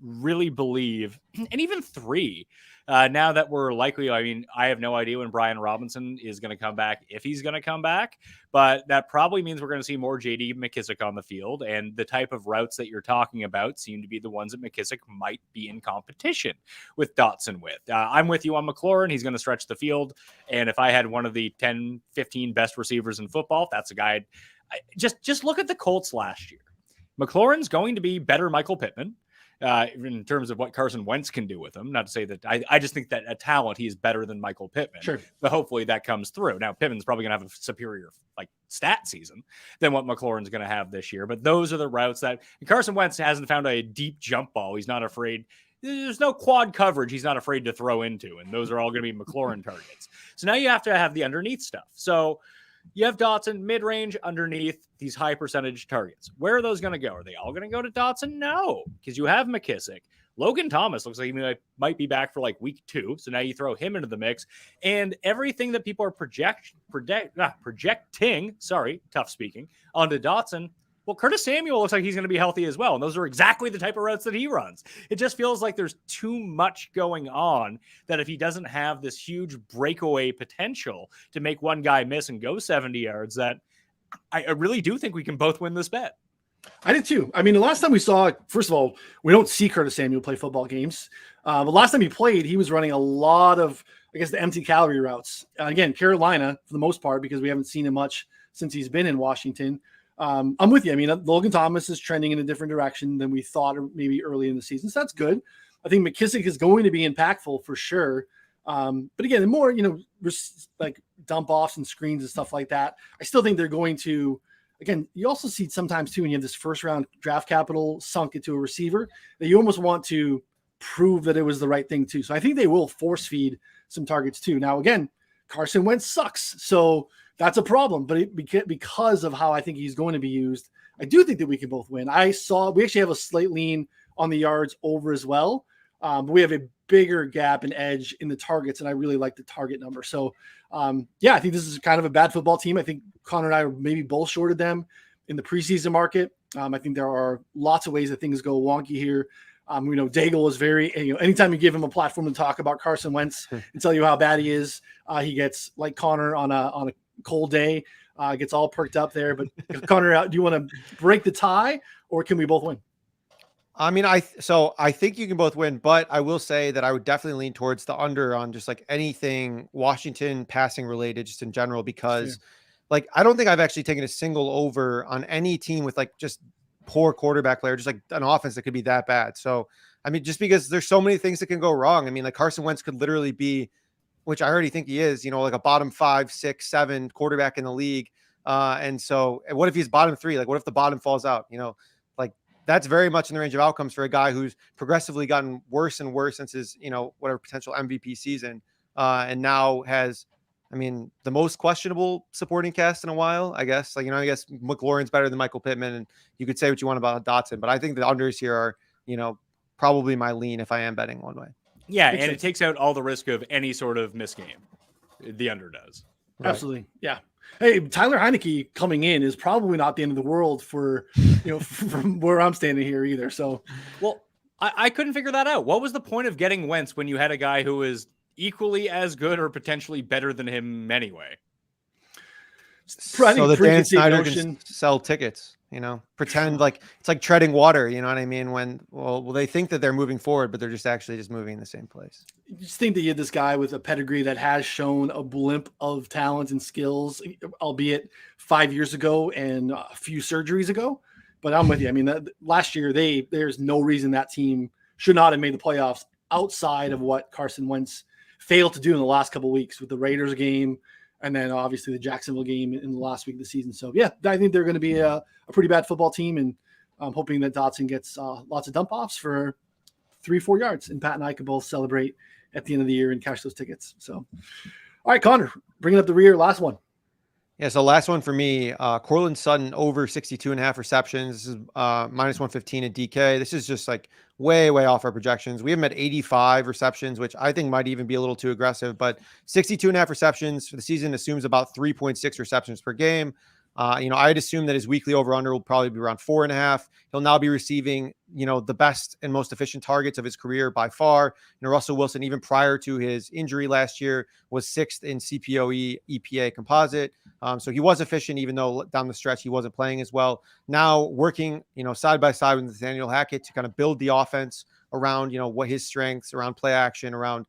really believe, and even three, now that we're likely, I mean, I have no idea when Brian Robinson is going to come back, if he's going to come back, but that probably means we're going to see more JD McKissic on the field. And the type of routes that you're talking about seem to be the ones that McKissic might be in competition with Dotson with. I'm with you on McLaurin. He's going to stretch the field. And if I had one of the 10, 15 best receivers in football, that's a guy. Just look at the Colts last year. McLaurin's going to be better Michael Pittman. In terms of what Carson Wentz can do with him. Not to say that I just think that a talent, he is better than Michael Pittman. Sure. But hopefully that comes through. Now, Pittman's probably going to have a superior stat season than what McLaurin's going to have this year. But those are the routes that Carson Wentz hasn't found a deep jump ball. He's not afraid. There's no quad coverage he's not afraid to throw into. And those are all going to be McLaurin targets. So now you have to have the underneath stuff. So you have Dotson mid-range underneath these high percentage targets. Where are those going to go? Are they all going to go to Dotson? No, because you have McKissic. Logan Thomas looks like he might be back for week 2. So now you throw him into the mix. And everything that people are projecting, tough speaking, onto Dotson, well, Curtis Samuel looks like he's going to be healthy as well. And those are exactly the type of routes that he runs. It just feels like there's too much going on that if he doesn't have this huge breakaway potential to make one guy miss and go 70 yards, that I really do think we can both win this bet. I did too. I mean, the last time we saw, first of all, we don't see Curtis Samuel play football games. But last time he played, he was running a lot of, the empty calorie routes. Again, Carolina for the most part, because we haven't seen him much since he's been in Washington. I'm with you. I mean, Logan Thomas is trending in a different direction than we thought maybe early in the season. So that's good. I think McKissic is going to be impactful for sure. But again, the more, dump offs and screens and stuff like that, I still think they're going to, again, you also see sometimes too, when you have this first round draft capital sunk into a receiver, that you almost want to prove that it was the right thing too. So I think they will force feed some targets too. Now, again, Carson Wentz sucks. So that's a problem, but because of how I think he's going to be used, I do think that we can both win. We actually have a slight lean on the yards over as well, but we have a bigger gap and edge in the targets, and I really like the target number. So, I think this is kind of a bad football team. I think Connor and I maybe both shorted them in the preseason market. I think there are lots of ways that things go wonky here. Daigle is very, anytime you give him a platform to talk about Carson Wentz and tell you how bad he is, he gets like Connor on a cold day, gets all perked up there. But Connor, do you want to break the tie, or can we both win? I mean, I think you can both win, but I will say that I would definitely lean towards the under on just anything Washington passing related, just in general, because I don't think I've actually taken a single over on any team with just poor quarterback player, just an offense that could be that bad. So, I mean, just because there's so many things that can go wrong. I mean, Carson Wentz could literally be, which I already think he is, a bottom 5, 6, 7 quarterback in the league. And so what if he's bottom 3? What if the bottom falls out? That's very much in the range of outcomes for a guy who's progressively gotten worse and worse since his, whatever potential MVP season. And now has, the most questionable supporting cast in a while, I guess. I guess McLaurin's better than Michael Pittman, and you could say what you want about Dotson, but I think the unders here are, probably my lean if I am betting one way. Yeah, and it takes out all the risk of any sort of misgame. The under does. Right. Absolutely. Yeah. Hey, Tyler Heineke coming in is probably not the end of the world for, from where I'm standing here either. So, well, I couldn't figure that out. What was the point of getting Wentz when you had a guy who is equally as good or potentially better than him anyway? So that Dan Snyder can sell tickets, pretend it's like treading water. You know what I mean? When, they think that they're moving forward, but they're just moving in the same place. You just think that you had this guy with a pedigree that has shown a blimp of talent and skills, albeit 5 years ago and a few surgeries ago. But I'm with you. I mean, last year there's no reason that team should not have made the playoffs outside of what Carson Wentz failed to do in the last couple of weeks with the Raiders game, and then obviously the Jacksonville game in the last week of the season. So yeah, I think they're going to be a pretty bad football team, and I'm hoping that Dotson gets lots of dump offs for 3-4 yards, and Pat and I can both celebrate at the end of the year and cash those tickets. So, all right, Connor, bringing up the rear, last one. Yeah, so last one for me, Courtland Sutton over 62.5 receptions. This is minus 115 at DK. This is just like way off our projections. We have him at 85 receptions, which I think might even be a little too aggressive, but 62.5 receptions for the season assumes about 3.6 receptions per game. I'd assume that his weekly over-under will probably be around 4.5. He'll now be receiving, the best and most efficient targets of his career by far. Russell Wilson, even prior to his injury last year, was 6th in CPOE EPA composite. So he was efficient, even though down the stretch he wasn't playing as well. Now working, side by side with Nathaniel Hackett to kind of build the offense around, what his strengths, around play action, around,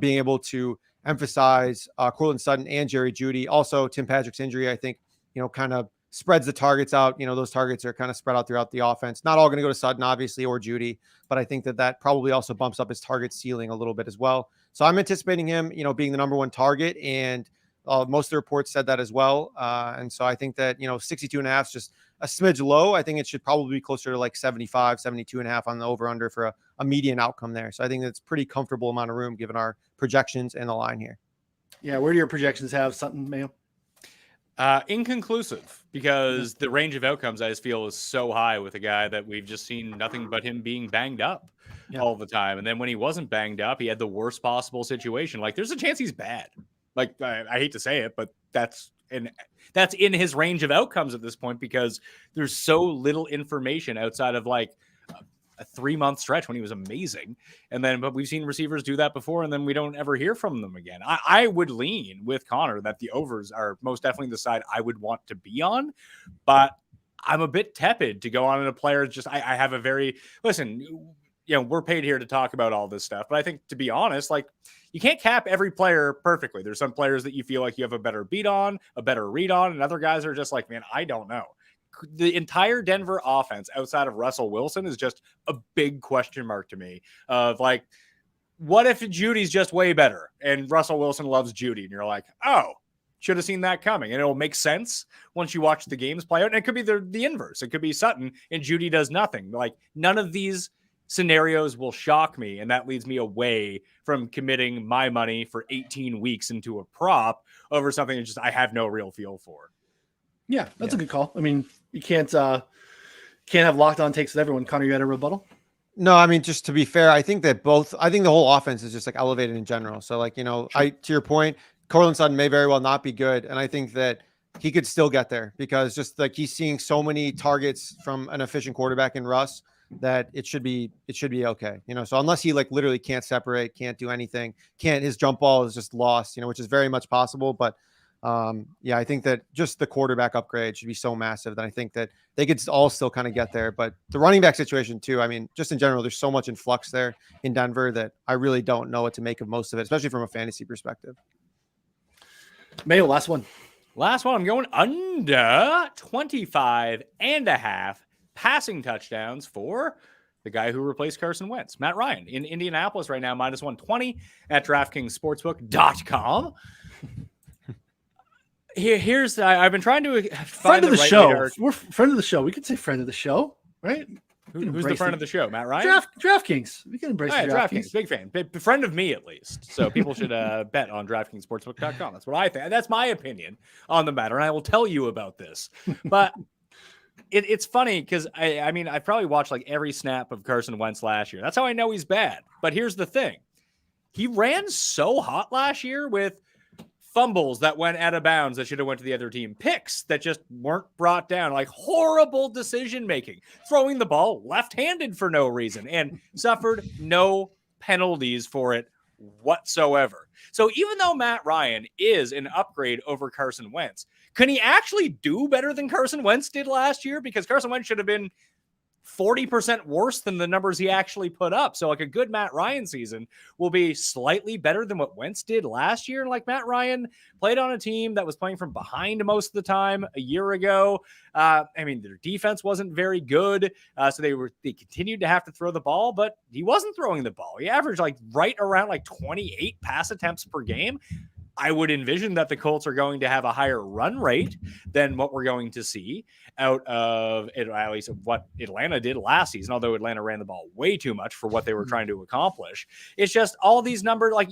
being able to emphasize Courtland Sutton and Jerry Jeudy. Also, Tim Patrick's injury, I think, kind of spreads the targets out. Those targets are kind of spread out throughout the offense. Not all going to go to Sutton, obviously, or Jeudy, but I think that probably also bumps up his target ceiling a little bit as well. So I'm anticipating him, being the number one target, and most of the reports said that as well. And so I think that, 62.5 is just a smidge low. I think it should probably be closer to like 75, 72.5 on the over under for a median outcome there. So I think that's pretty comfortable amount of room given our projections and the line here. Yeah. Where do your projections have Sutton, Mayo? Inconclusive, because the range of outcomes I just feel is so high with a guy that we've just seen nothing but him being banged up all the time. And then when he wasn't banged up, he had the worst possible situation. Like, there's a chance he's bad. Like, I hate to say it, but that's in his range of outcomes at this point, because there's so little information outside of like a 3-month stretch when he was amazing. But we've seen receivers do that before, and then we don't ever hear from them again. I would lean with Connor that the overs are most definitely the side I would want to be on, but I'm a bit tepid to go on in a player. Just, I have a very, listen, we're paid here to talk about all this stuff, but I think, to be honest, like, you can't cap every player perfectly. There's some players that you feel like you have a better beat on, a better read on, and other guys are just like, man, I don't know. The entire Denver offense outside of Russell Wilson is just a big question mark to me of like, what if Judy's just way better and Russell Wilson loves Jeudy? And you're like, oh, should have seen that coming. And it'll make sense once you watch the games play out. And it could be the inverse. It could be Sutton and Jeudy does nothing. Like, none of these scenarios will shock me. And that leads me away from committing my money for 18 weeks into a prop over something that just I have no real feel for. Yeah, that's a good call. I mean, you can't have locked on takes with everyone. Connor, you had a rebuttal? No, I mean, just to be fair, I think the whole offense is just like elevated in general. So like, to your point, Courtland Sutton may very well not be good. And I think that he could still get there because just like he's seeing so many targets from an efficient quarterback in Russ that it should be okay. So unless he like literally can't separate, can't do anything, his jump ball is just lost, which is very much possible. But I think that just the quarterback upgrade should be so massive that I think that they could all still kind of get there. But the running back situation too, I mean, just in general, there's so much in flux there in Denver that I really don't know what to make of most of it, especially from a fantasy perspective. Mayo, last one. I'm going under 25.5 passing touchdowns for the guy who replaced Carson Wentz, Matt Ryan, in Indianapolis right now, minus 120 at DraftKingsSportsbook.com. I've been trying to find friend of the show. We're friend of the show. We could say friend of the show, right? Who's the friend of the show? Matt Ryan? DraftKings. We can embrace DraftKings. Big fan. Friend of me, at least. So people should bet on DraftKingsSportsbook.com. That's what I think. That's my opinion on the matter, and I will tell you about this. But it's funny because, I mean, I probably watched like every snap of Carson Wentz last year. That's how I know he's bad. But here's the thing. He ran so hot last year with fumbles that went out of bounds that should have went to the other team, picks that just weren't brought down, like horrible decision making, throwing the ball left-handed for no reason, and suffered no penalties for it whatsoever. So even though Matt Ryan is an upgrade over Carson Wentz, can he actually do better than Carson Wentz did last year? Because Carson Wentz should have been 40% worse than the numbers he actually put up. So like a good Matt Ryan season will be slightly better than what Wentz did last year. And like Matt Ryan played on a team that was playing from behind most of the time a year ago. I mean, their defense wasn't very good. So they continued to have to throw the ball, but he wasn't throwing the ball. He averaged like right around like 28 pass attempts per game. I would envision that the Colts are going to have a higher run rate than what we're going to see out of it, at least what Atlanta did last season, although Atlanta ran the ball way too much for what they were trying to accomplish. It's just all these numbers, like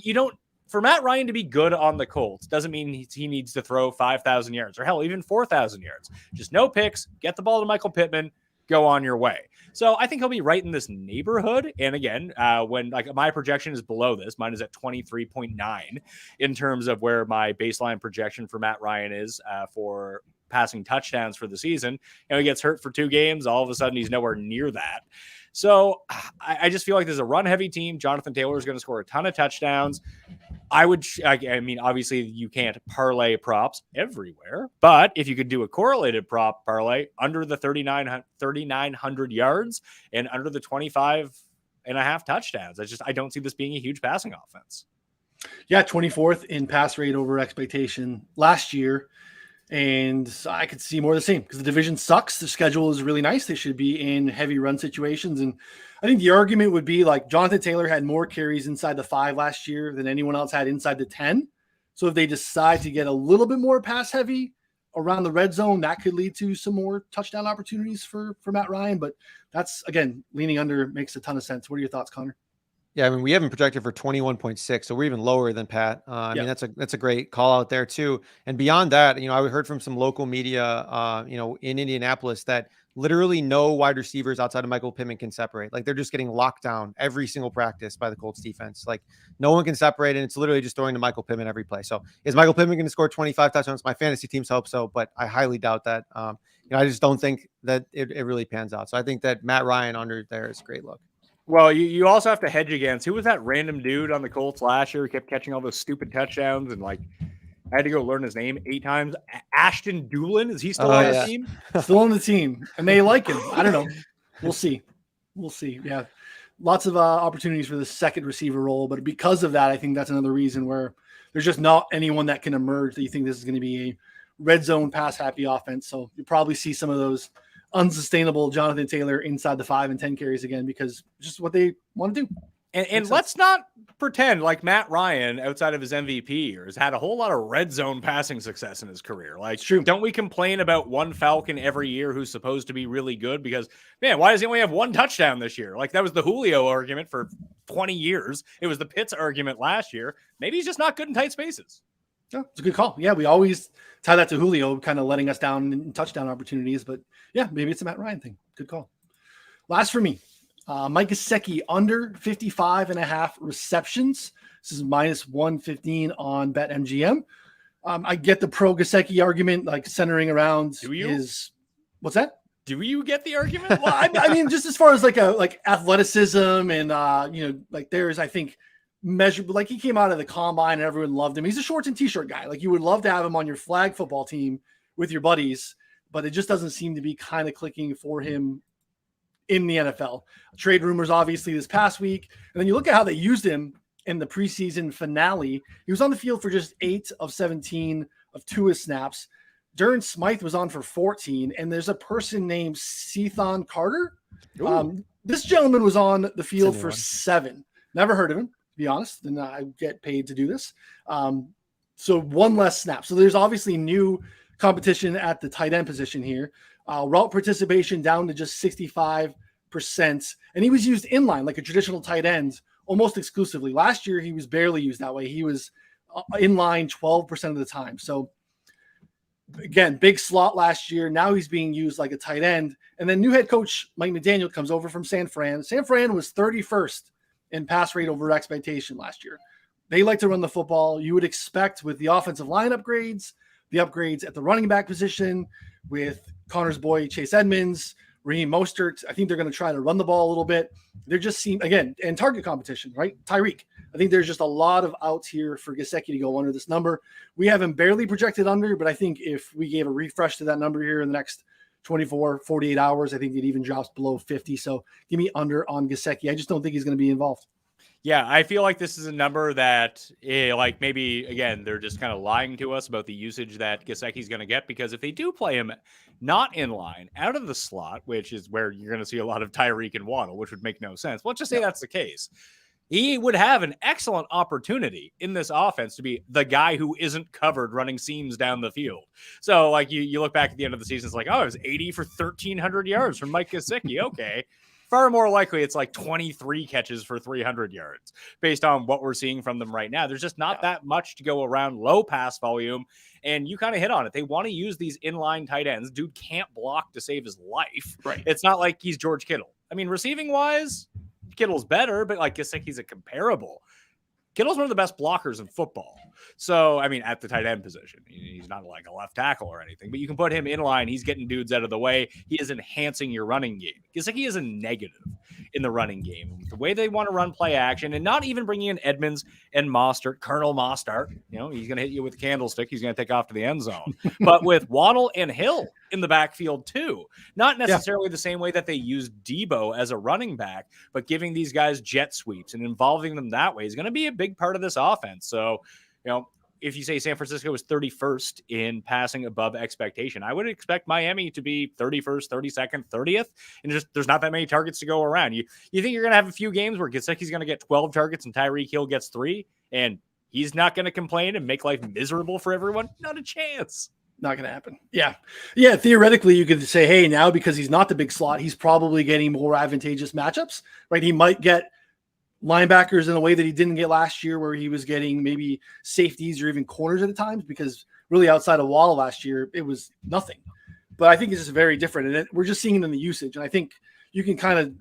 for Matt Ryan to be good on the Colts doesn't mean he needs to throw 5,000 yards or hell, even 4,000 yards. Just no picks, get the ball to Michael Pittman, go on your way. So I think he'll be right in this neighborhood. And again, when like my projection is below this, mine is at 23.9 in terms of where my baseline projection for Matt Ryan is for passing touchdowns for the season. And he gets hurt for 2 games. All of a sudden he's nowhere near that. So I just feel like there's a run heavy team. Jonathan Taylor is going to score a ton of touchdowns. I mean, obviously you can't parlay props everywhere, but if you could do a correlated prop parlay under the 3,900 yards and under the 25.5 touchdowns, I don't see this being a huge passing offense. Yeah. 24th in pass rate over expectation last year. And I could see more of the same because the division sucks. The schedule is really nice. They should be in heavy run situations. And I think the argument would be like Jonathan Taylor had more carries inside the 5 last year than anyone else had inside the 10. So if they decide to get a little bit more pass heavy around the red zone, that could lead to some more touchdown opportunities for Matt Ryan. But that's, again, leaning under makes a ton of sense. What are your thoughts, Connor? Yeah, I mean, we haven't projected for 21.6, so we're even lower than Pat. I mean, that's a great call out there too. And beyond that, I heard from some local media, in Indianapolis that literally no wide receivers outside of Michael Pittman can separate. Like they're just getting locked down every single practice by the Colts defense. Like no one can separate, and it's literally just throwing to Michael Pittman every play. So is Michael Pittman going to score 25 touchdowns? My fantasy teams hope so, but I highly doubt that. I just don't think that it really pans out. So I think that Matt Ryan under there is a great look. Well, you also have to hedge against who was that random dude on the Colts last year who kept catching all those stupid touchdowns and like I had to go learn his name 8 times. Ashton Dillon, is he still on the team? Still on the team, and they like him. I don't know. We'll see. Yeah, lots of opportunities for the second receiver role, but because of that, I think that's another reason where there's just not anyone that can emerge that you think this is going to be a red zone pass happy offense. So you probably see some of those unsustainable Jonathan Taylor inside the 5 and 10 carries again, because just what they want to do. And let's not pretend like Matt Ryan, outside of his MVP years, had a whole lot of red zone passing success in his career. Like, true. Don't we complain about one Falcon every year who's supposed to be really good? Because, man, why does he only have 1 touchdown this year? Like, that was the Julio argument for 20 years. It was the Pitts argument last year. Maybe he's just not good in tight spaces. Yeah, it's a good call. Yeah, we always tie that to Julio kind of letting us down in touchdown opportunities. But, yeah, maybe it's a Matt Ryan thing. Good call. Last for me. Mike Gesicki under 55.5 receptions. This is minus 115 on BetMGM. I get the pro Gesicki argument, like centering around his. What's that? Do you get the argument? Well, I mean, just as far as like athleticism and there's, I think, measurable. Like he came out of the combine and everyone loved him. He's a shorts and t-shirt guy. Like you would love to have him on your flag football team with your buddies, but it just doesn't seem to be kind of clicking for him in the NFL. Trade rumors, obviously, this past week. And then you look at how they used him in the preseason finale. He was on the field for just 8 of 17 of Tua's snaps. Durham Smythe was on for 14. And there's a person named Cethon Carter. This gentleman was on the field for 7. Never heard of him, to be honest. And I get paid to do this. So 1 less snap. So there's obviously new competition at the tight end position here. Route participation down to just 65%. And he was used inline like a traditional tight end almost exclusively. Last year, he was barely used that way. He was inline 12% of the time. So again, big slot last year. Now he's being used like a tight end. And then new head coach Mike McDaniel comes over from San Fran. San Fran was 31st in pass rate over expectation last year. They like to run the football. You would expect with the offensive line upgrades, the upgrades at the running back position with Connor's boy, Chase Edmonds, Raheem Mostert. I think they're going to try to run the ball a little bit. They're just seem again, and target competition, right? Tyreek. I think there's just a lot of outs here for Gesicki to go under this number. We have him barely projected under, but I think if we gave a refresh to that number here in the next 24, 48 hours. I think it even drops below 50. So give me under on Gesicki. I just don't think he's going to be involved. Yeah, I feel like this is a number that, like maybe, again, they're just kind of lying to us about the usage that Gesicki's going to get, because if they do play him not in line, out of the slot, which is where you're going to see a lot of Tyreek and Waddle, which would make no sense. Let's just say that's the case. He would have an excellent opportunity in this offense to be the guy who isn't covered running seams down the field. So, like, you look back at the end of the season, it's like, oh, it was 80 for 1,300 yards from Mike Gesicki. Okay. Far more likely it's like 23 catches for 300 yards based on what we're seeing from them right now. There's just not that much to go around, low pass volume. And you kind of hit on it. They want to use these inline tight ends. Dude can't block to save his life. Right. It's not like he's George Kittle. I mean, receiving wise, Kittle's better, but like Gesicki's a comparable. Kittle's one of the best blockers in football. So, I mean, at the tight end position, he's not like a left tackle or anything, but you can put him in line. He's getting dudes out of the way. He is enhancing your running game. Gesicki is a negative in the running game. The way they want to run play action, and not even bringing in Edmonds and Mostert, Colonel Mostert, he's going to hit you with a candlestick. He's going to take off to the end zone. But with Waddle and Hill in the backfield too, not necessarily the same way that they use Debo as a running back, but giving these guys jet sweeps and involving them that way is going to be a big part of this offense. So, if you say San Francisco is 31st in passing above expectation, I would expect Miami to be 31st, 32nd, 30th. And just there's not that many targets to go around. You think you're going to have a few games where Gesicki's going to get 12 targets and Tyreek Hill gets 3, and he's not going to complain and make life miserable for everyone? Not a chance. Not going to happen. Yeah. Theoretically, you could say, hey, now because he's not the big slot, he's probably getting more advantageous matchups, right? He might get linebackers in a way that he didn't get last year, where he was getting maybe safeties or even corners at the times, because really outside of Waddle last year, it was nothing. But I think it's just very different. And we're just seeing it in the usage. And I think you can kind of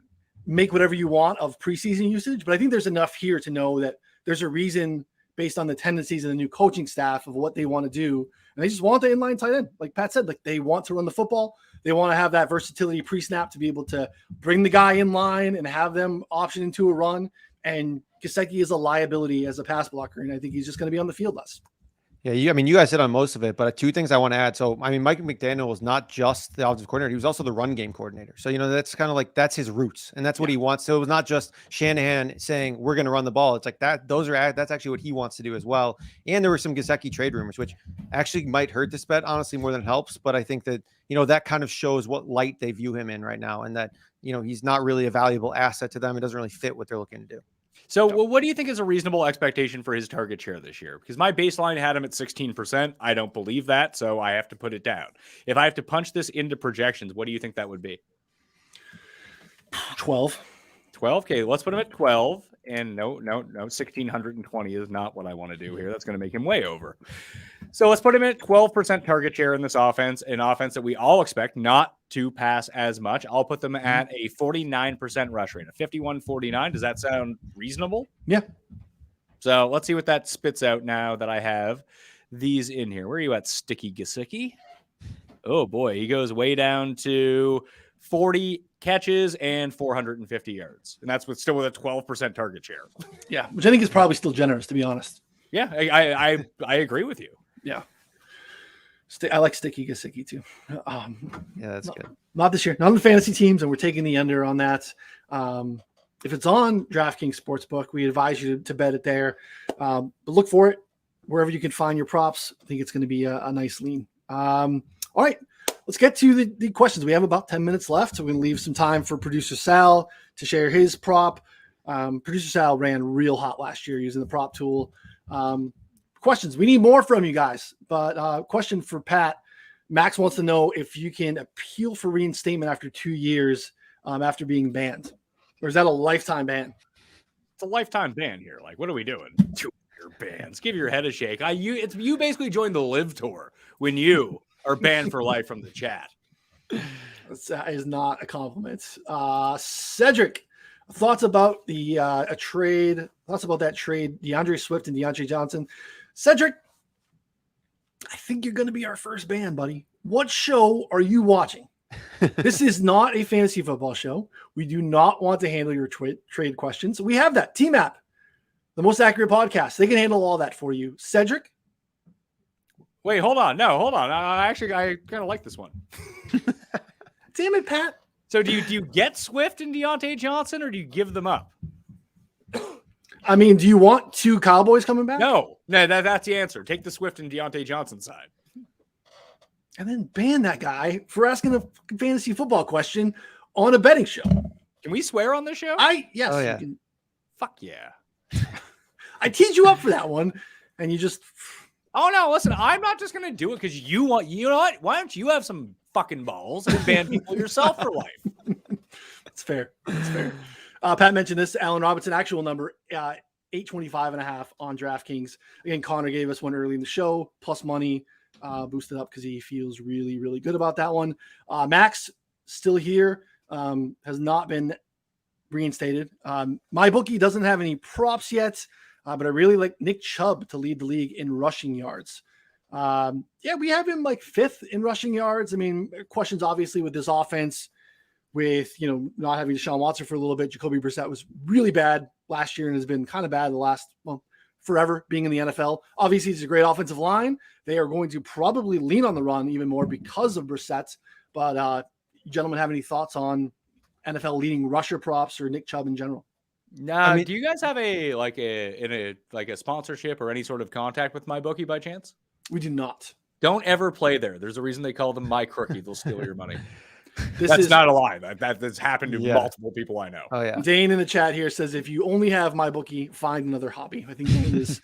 make whatever you want of preseason usage, but I think there's enough here to know that there's a reason based on the tendencies of the new coaching staff of what they want to do. And they just want the inline tight end. Like Pat said, like they want to run the football. They want to have that versatility pre-snap to be able to bring the guy in line and have them option into a run. And Gesicki is a liability as a pass blocker, and I think he's just going to be on the field less. Yeah, you guys hit on most of it, but 2 things I want to add. So, I mean, Mike McDaniel was not just the offensive coordinator; he was also the run game coordinator. So, that's kind of like that's his roots, and that's what he wants. So, it was not just Shanahan saying we're going to run the ball. It's like that; that's actually what he wants to do as well. And there were some Gesicki trade rumors, which actually might hurt this bet, honestly, more than it helps. But I think that that kind of shows what light they view him in right now, and that he's not really a valuable asset to them. It doesn't really fit what they're looking to do. So what do you think is a reasonable expectation for his target share this year? Because my baseline had him at 16%. I don't believe that, so I have to put it down. If I have to punch this into projections, what do you think that would be? 12. 12? Okay, let's put him at 12. And no, 1,620 is not what I want to do here. That's going to make him way over. So let's put him at 12% target share in this offense, an offense that we all expect not to pass as much. I'll put them at a 49% rush rate, a 51-49. Does that sound reasonable? Yeah. So let's see what that spits out now that I have these in here. Where are you at, Sticky Gesicki? Oh, boy. He goes way down to 40 catches and 450 yards. And that's still with a 12% target share. Yeah, which I think is probably still generous, to be honest. Yeah, I agree with you. Yeah. I like Sticky Gesicki too. Yeah, that's good. Not this year. Not on the fantasy teams, and we're taking the under on that. If it's on DraftKings Sportsbook, we advise you to bet it there. But look for it wherever you can find your props. I think it's going to be a nice lean. All right. Let's get to the questions. We have about 10 minutes left, so we're going to leave some time for producer Sal to share his prop. Producer Sal ran real hot last year using the prop tool. Questions. We need more from you guys, but question for Pat. Max wants to know if you can appeal for reinstatement after 2 years after being banned, or is that a lifetime ban? It's a lifetime ban here. Like, what are we doing? 2-year bans. Give your head a shake. You basically joined the Live Tour when you are banned for life from the chat. That is not a compliment. Cedric, thoughts about a trade? Thoughts about that trade? DeAndre Swift and Deontay Johnson. Cedric, I think you're going to be our first ban, buddy. What show are you watching? This is not a fantasy football show. We do not want to handle your trade questions. We have that. Team App, the most accurate podcast. They can handle all that for you. Cedric? Wait, hold on. No, hold on. I kind of like this one. Damn it, Pat. So do you get Swift and Deontay Johnson, or do you give them up? I mean, do you want 2 Cowboys coming back? No, that's the answer. Take the Swift and Deontay Johnson side. And then ban that guy for asking a fantasy football question on a betting show. Can we swear on this show? Yes. Oh, yeah. Fuck yeah. I teed you up for that one, and you just. Oh no! Listen, I'm not just gonna do it because you want. You know what? Why don't you have some fucking balls and ban people yourself for life? That's fair. That's fair. Pat mentioned this. Allen Robinson actual number 825.5 on DraftKings. Again, Connor gave us one early in the show, plus money, boosted up because he feels really, really good about that one. Max still here, has not been reinstated. My bookie doesn't have any props yet, but I really like Nick Chubb to lead the league in rushing yards. We have him like 5th in rushing yards. I mean, questions obviously with this offense, with not having Deshaun Watson for a little bit. Jacoby Brissett was really bad last year and has been kind of bad the last forever being in the NFL. Obviously, it's a great offensive line. They are going to probably lean on the run even more because of Brissett. But gentlemen, have any thoughts on NFL leading rusher props or Nick Chubb in general? Nah, do you guys have a sponsorship or any sort of contact with MyBookie by chance? We do not. Don't ever play there. There's a reason they call them My Crookie. They'll steal your money. That's not a lie. That's happened to multiple people I know. Oh yeah. Dane in the chat here says, if you only have MyBookie, find another hobby. I think Dane is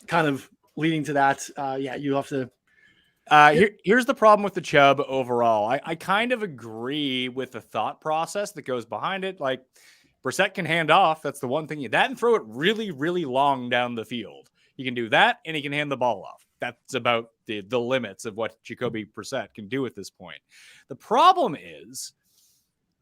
kind of leading to that. You have to. Here's the problem with the Chubb overall. I kind of agree with the thought process that goes behind it. Like, Brissett can hand off. That's the one thing. That and throw it really, really long down the field. He can do that, and he can hand the ball off. That's about the limits of what Jacoby Brissett can do at this point. The problem is,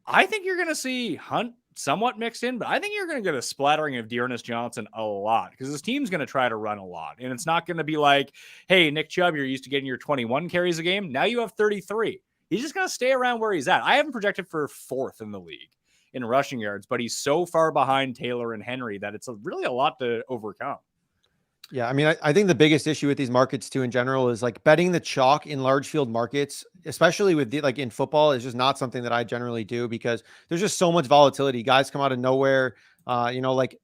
I think you're going to see Hunt somewhat mixed in, but I think you're going to get a splattering of Dearness Johnson a lot because this team's going to try to run a lot. And it's not going to be like, hey, Nick Chubb, you're used to getting your 21 carries a game. Now you have 33. He's just going to stay around where he's at. I have him projected for 4th in the league in rushing yards, but he's so far behind Taylor and Henry that it's really a lot to overcome. Yeah, I mean, I think the biggest issue with these markets too in general is like betting the chalk in large field markets, especially with like in football, is just not something that I generally do because there's just so much volatility. Guys come out of nowhere,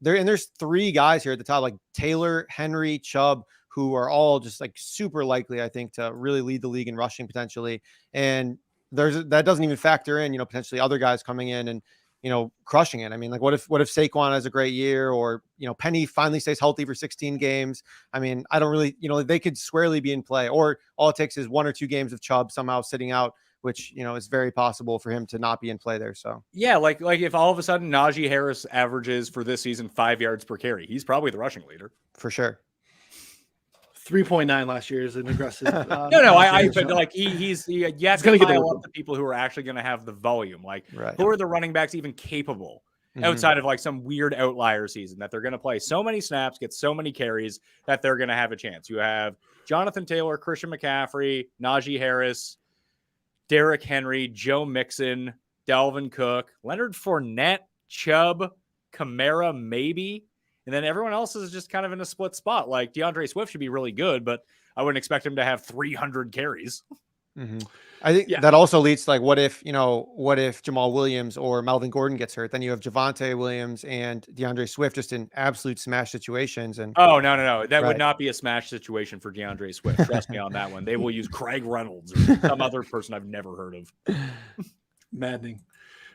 there's 3 guys here at the top, like Taylor, Henry, Chubb, who are all just like super likely, I think, to really lead the league in rushing potentially. And that doesn't even factor in, potentially other guys coming in and crushing it. I mean, like what if Saquon has a great year or, Penny finally stays healthy for 16 games. I mean, I don't really, they could squarely be in play, or all it takes is 1 or 2 games of Chubb somehow sitting out, which, is very possible for him to not be in play there. So yeah, like if all of a sudden Najee Harris averages for this season 5 yards per carry, he's probably the rushing leader for sure. 3.9 last year is an aggressive. But like he's going to get a lot of the people who are actually going to have the volume. Like, who are the running backs even capable outside of like some weird outlier season that they're going to play so many snaps, get so many carries that they're going to have a chance? You have Jonathan Taylor, Christian McCaffrey, Najee Harris, Derrick Henry, Joe Mixon, Dalvin Cook, Leonard Fournette, Chubb, Kamara, maybe. And then everyone else is just kind of in a split spot. Like DeAndre Swift should be really good, but I wouldn't expect him to have 300 carries. I think that also leads to like, what if Jamal Williams or Melvin Gordon gets hurt? Then you have Javonte Williams and DeAndre Swift just in absolute smash situations. And no. That would not be a smash situation for DeAndre Swift. Trust me on that one. They will use Craig Reynolds or some other person I've never heard of. Maddening.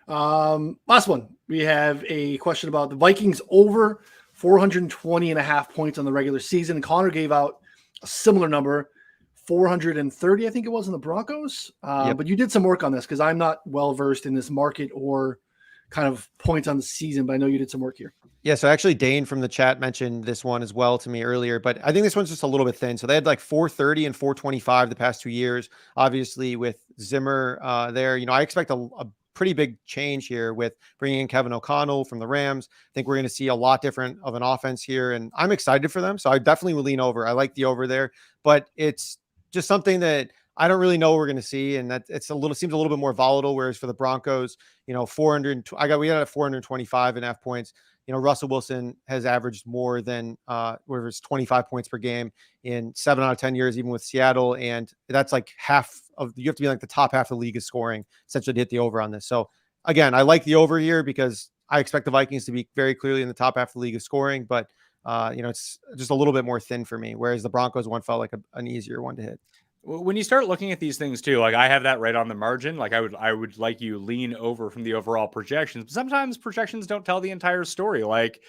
Last one. We have a question about the Vikings over 420.5 points on the regular season. Connor gave out a similar number, 430, I think it was, in the Broncos. But you did some work on this because I'm not well-versed in this market or kind of points on the season, but I know you did some work here. Yeah, so actually Dane from the chat mentioned this one as well to me earlier, but I think this one's just a little bit thin. So they had like 430 and 425 the past 2 years. Obviously with Zimmer there, I expect a pretty big change here with bringing in Kevin O'Connell from the Rams. I think we're going to see a lot different of an offense here, and I'm excited for them. So I definitely will lean over. I like the over there, but it's just something that I don't really know what we're going to see. And that seems a little bit more volatile. Whereas for the Broncos, 400, we got at 425.5 points. Russell Wilson has averaged more than whatever it's 25 points per game in 7 out of 10 years, even with Seattle. And that's like you have to be like the top half of the league is scoring essentially to hit the over on this. So again, I like the over here because I expect the Vikings to be very clearly in the top half of the league of scoring, but it's just a little bit more thin for me. Whereas the Broncos one felt like an easier one to hit. When you start looking at these things too, like I have that right on the margin. Like I would like you lean over from the overall projections. But sometimes projections don't tell the entire story. Like,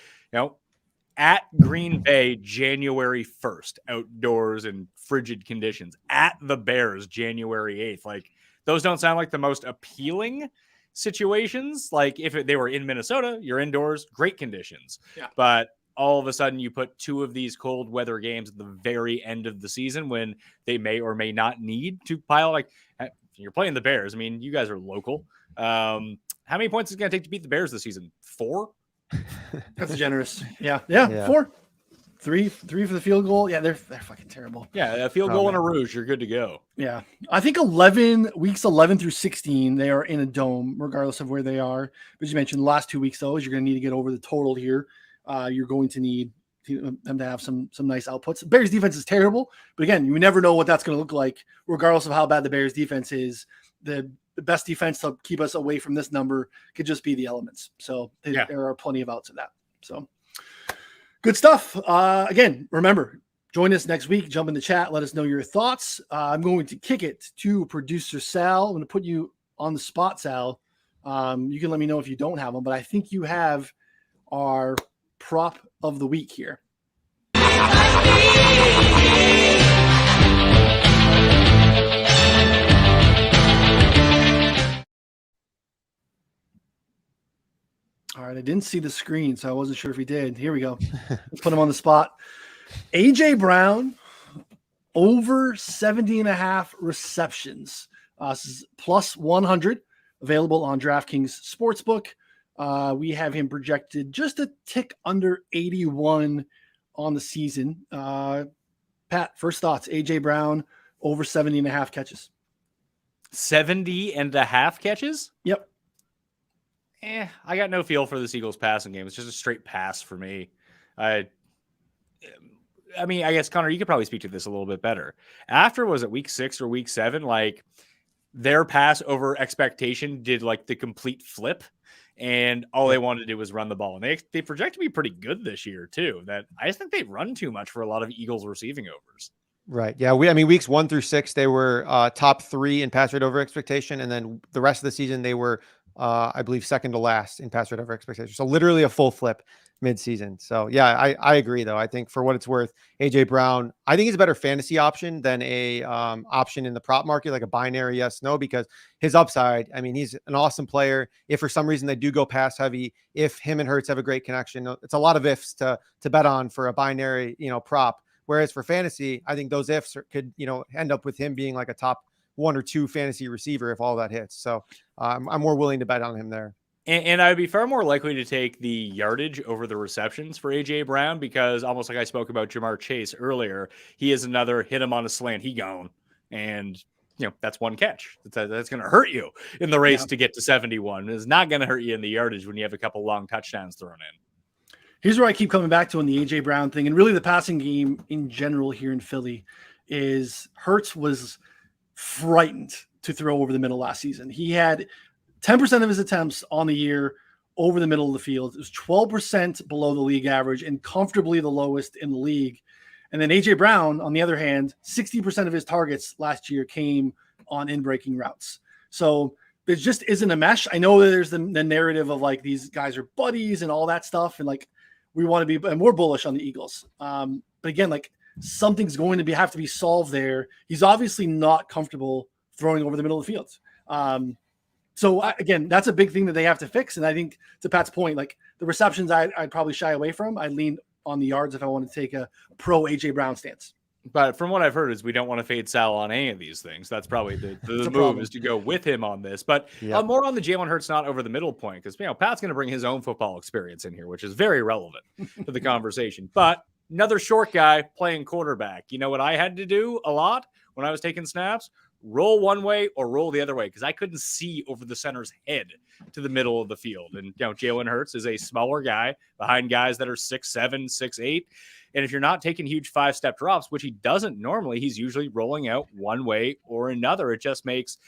at Green Bay, January 1st, outdoors in frigid conditions. At the Bears, January 8th. Like, those don't sound like the most appealing situations. Like, if they were in Minnesota, you're indoors, great conditions. Yeah. But all of a sudden you put 2 of these cold weather games at the very end of the season when they may or may not need to pile. Like, you're playing the Bears. I mean, you guys are local. How many points is it going to take to beat the Bears this season? 4? That's generous. Yeah. 4. 3 for the field goal. Yeah, they're fucking terrible. Yeah, a field goal and a rouge, you're good to go. Yeah. I think weeks 11 through 16, they are in a dome, regardless of where they are. But you mentioned the last 2 weeks, though, is you're going to need to get over the total here. You're going to need them to have some nice outputs. Bears defense is terrible, but again, you never know what that's going to look like, regardless of how bad the Bears defense is. The best defense to keep us away from this number could just be the elements. So there are plenty of outs of that. So good stuff. Again, remember, join us next week. Jump in the chat. Let us know your thoughts. I'm going to kick it to producer Sal. I'm going to put you on the spot, Sal. You can let me know if you don't have them, but I think you have our prop of the week here. All right, I didn't see the screen, so I wasn't sure if he did. Here we go. Let's put him on the spot. AJ Brown, over 70.5 receptions. This is plus 100, available on DraftKings Sportsbook. We have him projected just a tick under 81 on the season. Pat, first thoughts. AJ Brown, over 70.5 catches. 70.5 catches? Yep. I got no feel for this Eagles passing game. It's just a straight pass for me. I mean, I guess, Connor, you could probably speak to this a little bit better. After, was it week 6 or week 7? Like, their pass over expectation did like the complete flip, and all they wanted to do was run the ball. And they project to be pretty good this year too. That I just think they run too much for a lot of Eagles receiving overs. Right. Yeah. Weeks 1 through 6, they were top 3 in pass rate over expectation. And then the rest of the season, they were, I believe, second to last in pass rate over expectation. So literally a full flip mid-season. So yeah, I agree though. I think for what it's worth, AJ Brown, I think he's a better fantasy option than a option in the prop market, like a binary yes, no, because his upside, I mean, he's an awesome player. If for some reason they do go pass heavy, if him and Hurts have a great connection, it's a lot of ifs to bet on for a binary, prop. Whereas for fantasy, I think those ifs could, end up with him being like a top 1 or 2 fantasy receiver if all that hits. So I'm more willing to bet on him there. And I would be far more likely to take the yardage over the receptions for AJ Brown, because almost like I spoke about Jamar Chase earlier, he is another hit him on a slant, he gone. And, that's one catch. That's going to hurt you in the race to get to 71. It's not going to hurt you in the yardage when you have a couple long touchdowns thrown in. Here's where I keep coming back to on the AJ Brown thing, and really the passing game in general here in Philly, is Hurts was frightened to throw over the middle last season. He had 10% of his attempts on the year over the middle of the field. It was 12% below the league average and comfortably the lowest in the league. And then AJ Brown, on the other hand, 60% of his targets last year came on in-breaking routes. So there just isn't a mesh. I know that there's the narrative of like these guys are buddies and all that stuff, and like we want to be, and we're bullish on the Eagles. But again, like something's going to have to be solved there. He's obviously not comfortable throwing over the middle of the field. So again, that's a big thing that they have to fix. And I think to Pat's point, like the receptions, I'd probably shy away from. I'd lean on the yards if I want to take a pro AJ Brown stance. But from what I've heard is we don't want to fade Sal on any of these things. That's probably the move problem. Is to go with him on this. But more on the Jalen Hurts not over the middle point, because Pat's going to bring his own football experience in here, which is very relevant to the conversation. But another short guy playing quarterback. You know what I had to do a lot when I was taking snaps? roll one way or roll the other way, because I couldn't see over the center's head to the middle of the field. And, Jalen Hurts is a smaller guy behind guys that are 6'7", 6'8". And if you're not taking huge 5-step drops, which he doesn't normally, he's usually rolling out one way or another. It just makes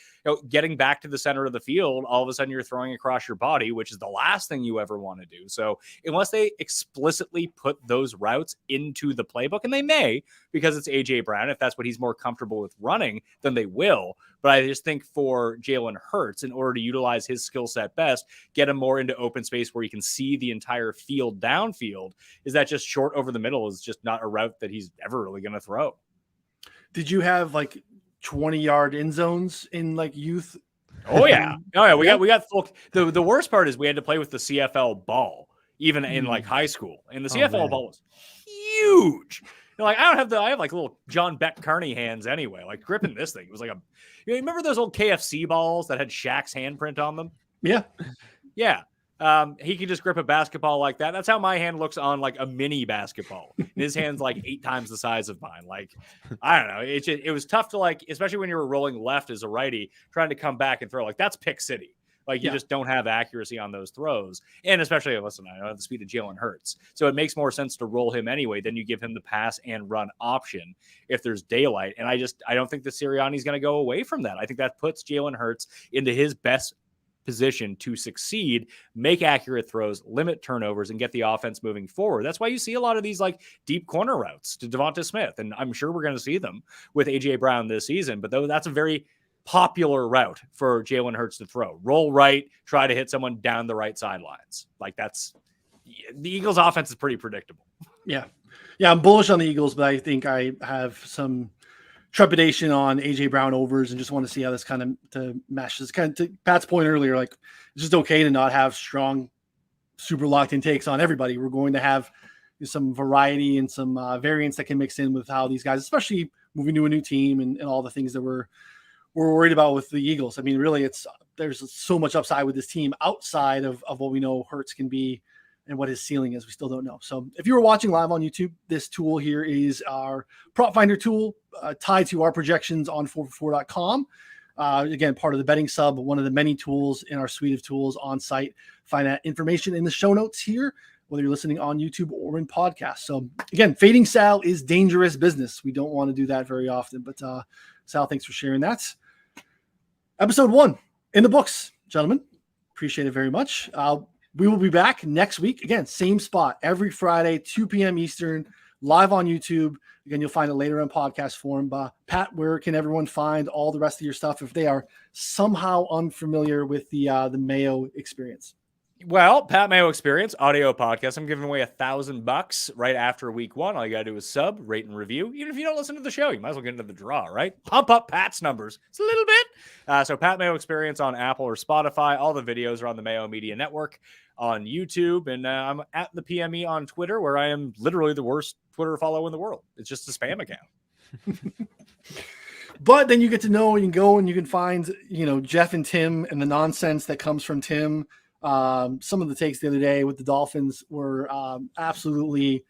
getting back to the center of the field, all of a sudden you're throwing across your body, which is the last thing you ever want to do. So unless they explicitly put those routes into the playbook, and they may, because it's A.J. Brown, if that's what he's more comfortable with running, then they will. But I just think for Jalen Hurts, in order to utilize his skill set best, get him more into open space where he can see the entire field downfield, is that just short over the middle is just not a route that he's ever really going to throw. Did you have 20-yard end zones in youth? Oh yeah. We got full. The worst part is we had to play with the CFL ball, even in high school. And the CFL ball was huge. I have little John Beck Carney hands anyway. Gripping this thing, it was you remember those old KFC balls that had Shaq's handprint on them? Yeah. Yeah. He could just grip a basketball like that. That's how my hand looks on a mini basketball. His hand's 8 times the size of mine. I don't know. It was tough to especially when you were rolling left as a righty, trying to come back and throw. That's pick city. You just don't have accuracy on those throws. And especially, listen, I know the speed of Jalen Hurts. So it makes more sense to roll him anyway. Then you give him the pass and run option if there's daylight. And I don't think the Sirianni's going to go away from that. I think that puts Jalen Hurts into his best position to succeed, make accurate throws, limit turnovers, and get the offense moving forward. That's why you see a lot of these deep corner routes to Devonta Smith. And I'm sure we're going to see them with A.J. Brown this season. But that's a very popular route for Jalen Hurts to throw. Roll right, try to hit someone down the right sidelines. That's the Eagles' offense is pretty predictable. Yeah. I'm bullish on the Eagles, but I think I have some trepidation on A.J. Brown overs and just want to see how this kind of to meshes. Kind of to Pat's point earlier, it's just okay to not have strong, super locked in takes on everybody. We're going to have some variety and some variance that can mix in with how these guys, especially moving to a new team and all the things that we're worried about with the Eagles. I mean, really, there's so much upside with this team outside of what we know Hurts can be and what his ceiling is. We still don't know. So if you were watching live on YouTube, this tool here is our prop finder tool tied to our projections on 4for4.com. Again, part of the betting sub, one of the many tools in our suite of tools on site. Find that information in the show notes here, whether you're listening on YouTube or in podcast. So again, fading Sal is dangerous business. We don't want to do that very often, but Sal, thanks for sharing that. Episode 1 in the books, gentlemen. Appreciate it very much. We will be back next week. Again, same spot every Friday, 2 p.m. Eastern, live on YouTube. Again, you'll find it later in podcast form. Pat, where can everyone find all the rest of your stuff if they are somehow unfamiliar with the Mayo experience? Well, Pat Mayo Experience, audio podcast. I'm giving away $1,000 right after week 1. All you got to do is sub, rate, and review. Even if you don't listen to the show, you might as well get into the draw, right? Pump up Pat's numbers. It's a little bit. So Pat Mayo Experience on Apple or Spotify. All the videos are on the Mayo Media Network on YouTube. And I'm at the PME on Twitter, where I am literally the worst Twitter follow in the world. It's just a spam account. But then you get to know, and you can go and you can find, Jeff and Tim and the nonsense that comes from Tim. Some of the takes the other day with the Dolphins were absolutely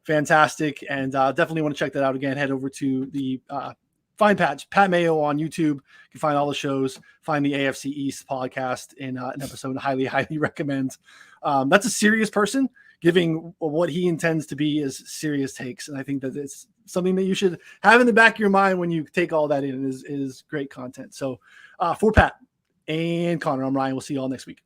fantastic, and definitely want to check that out. Again, head over to the find Pat Mayo on YouTube. You can find all the shows, find the AFC East podcast in an episode. Highly recommend. That's a serious person giving what he intends to be as serious takes, and I think that it's something that you should have in the back of your mind when you take all that in. Is great content. So for Pat and Connor, I'm Ryan. We'll see you all next week.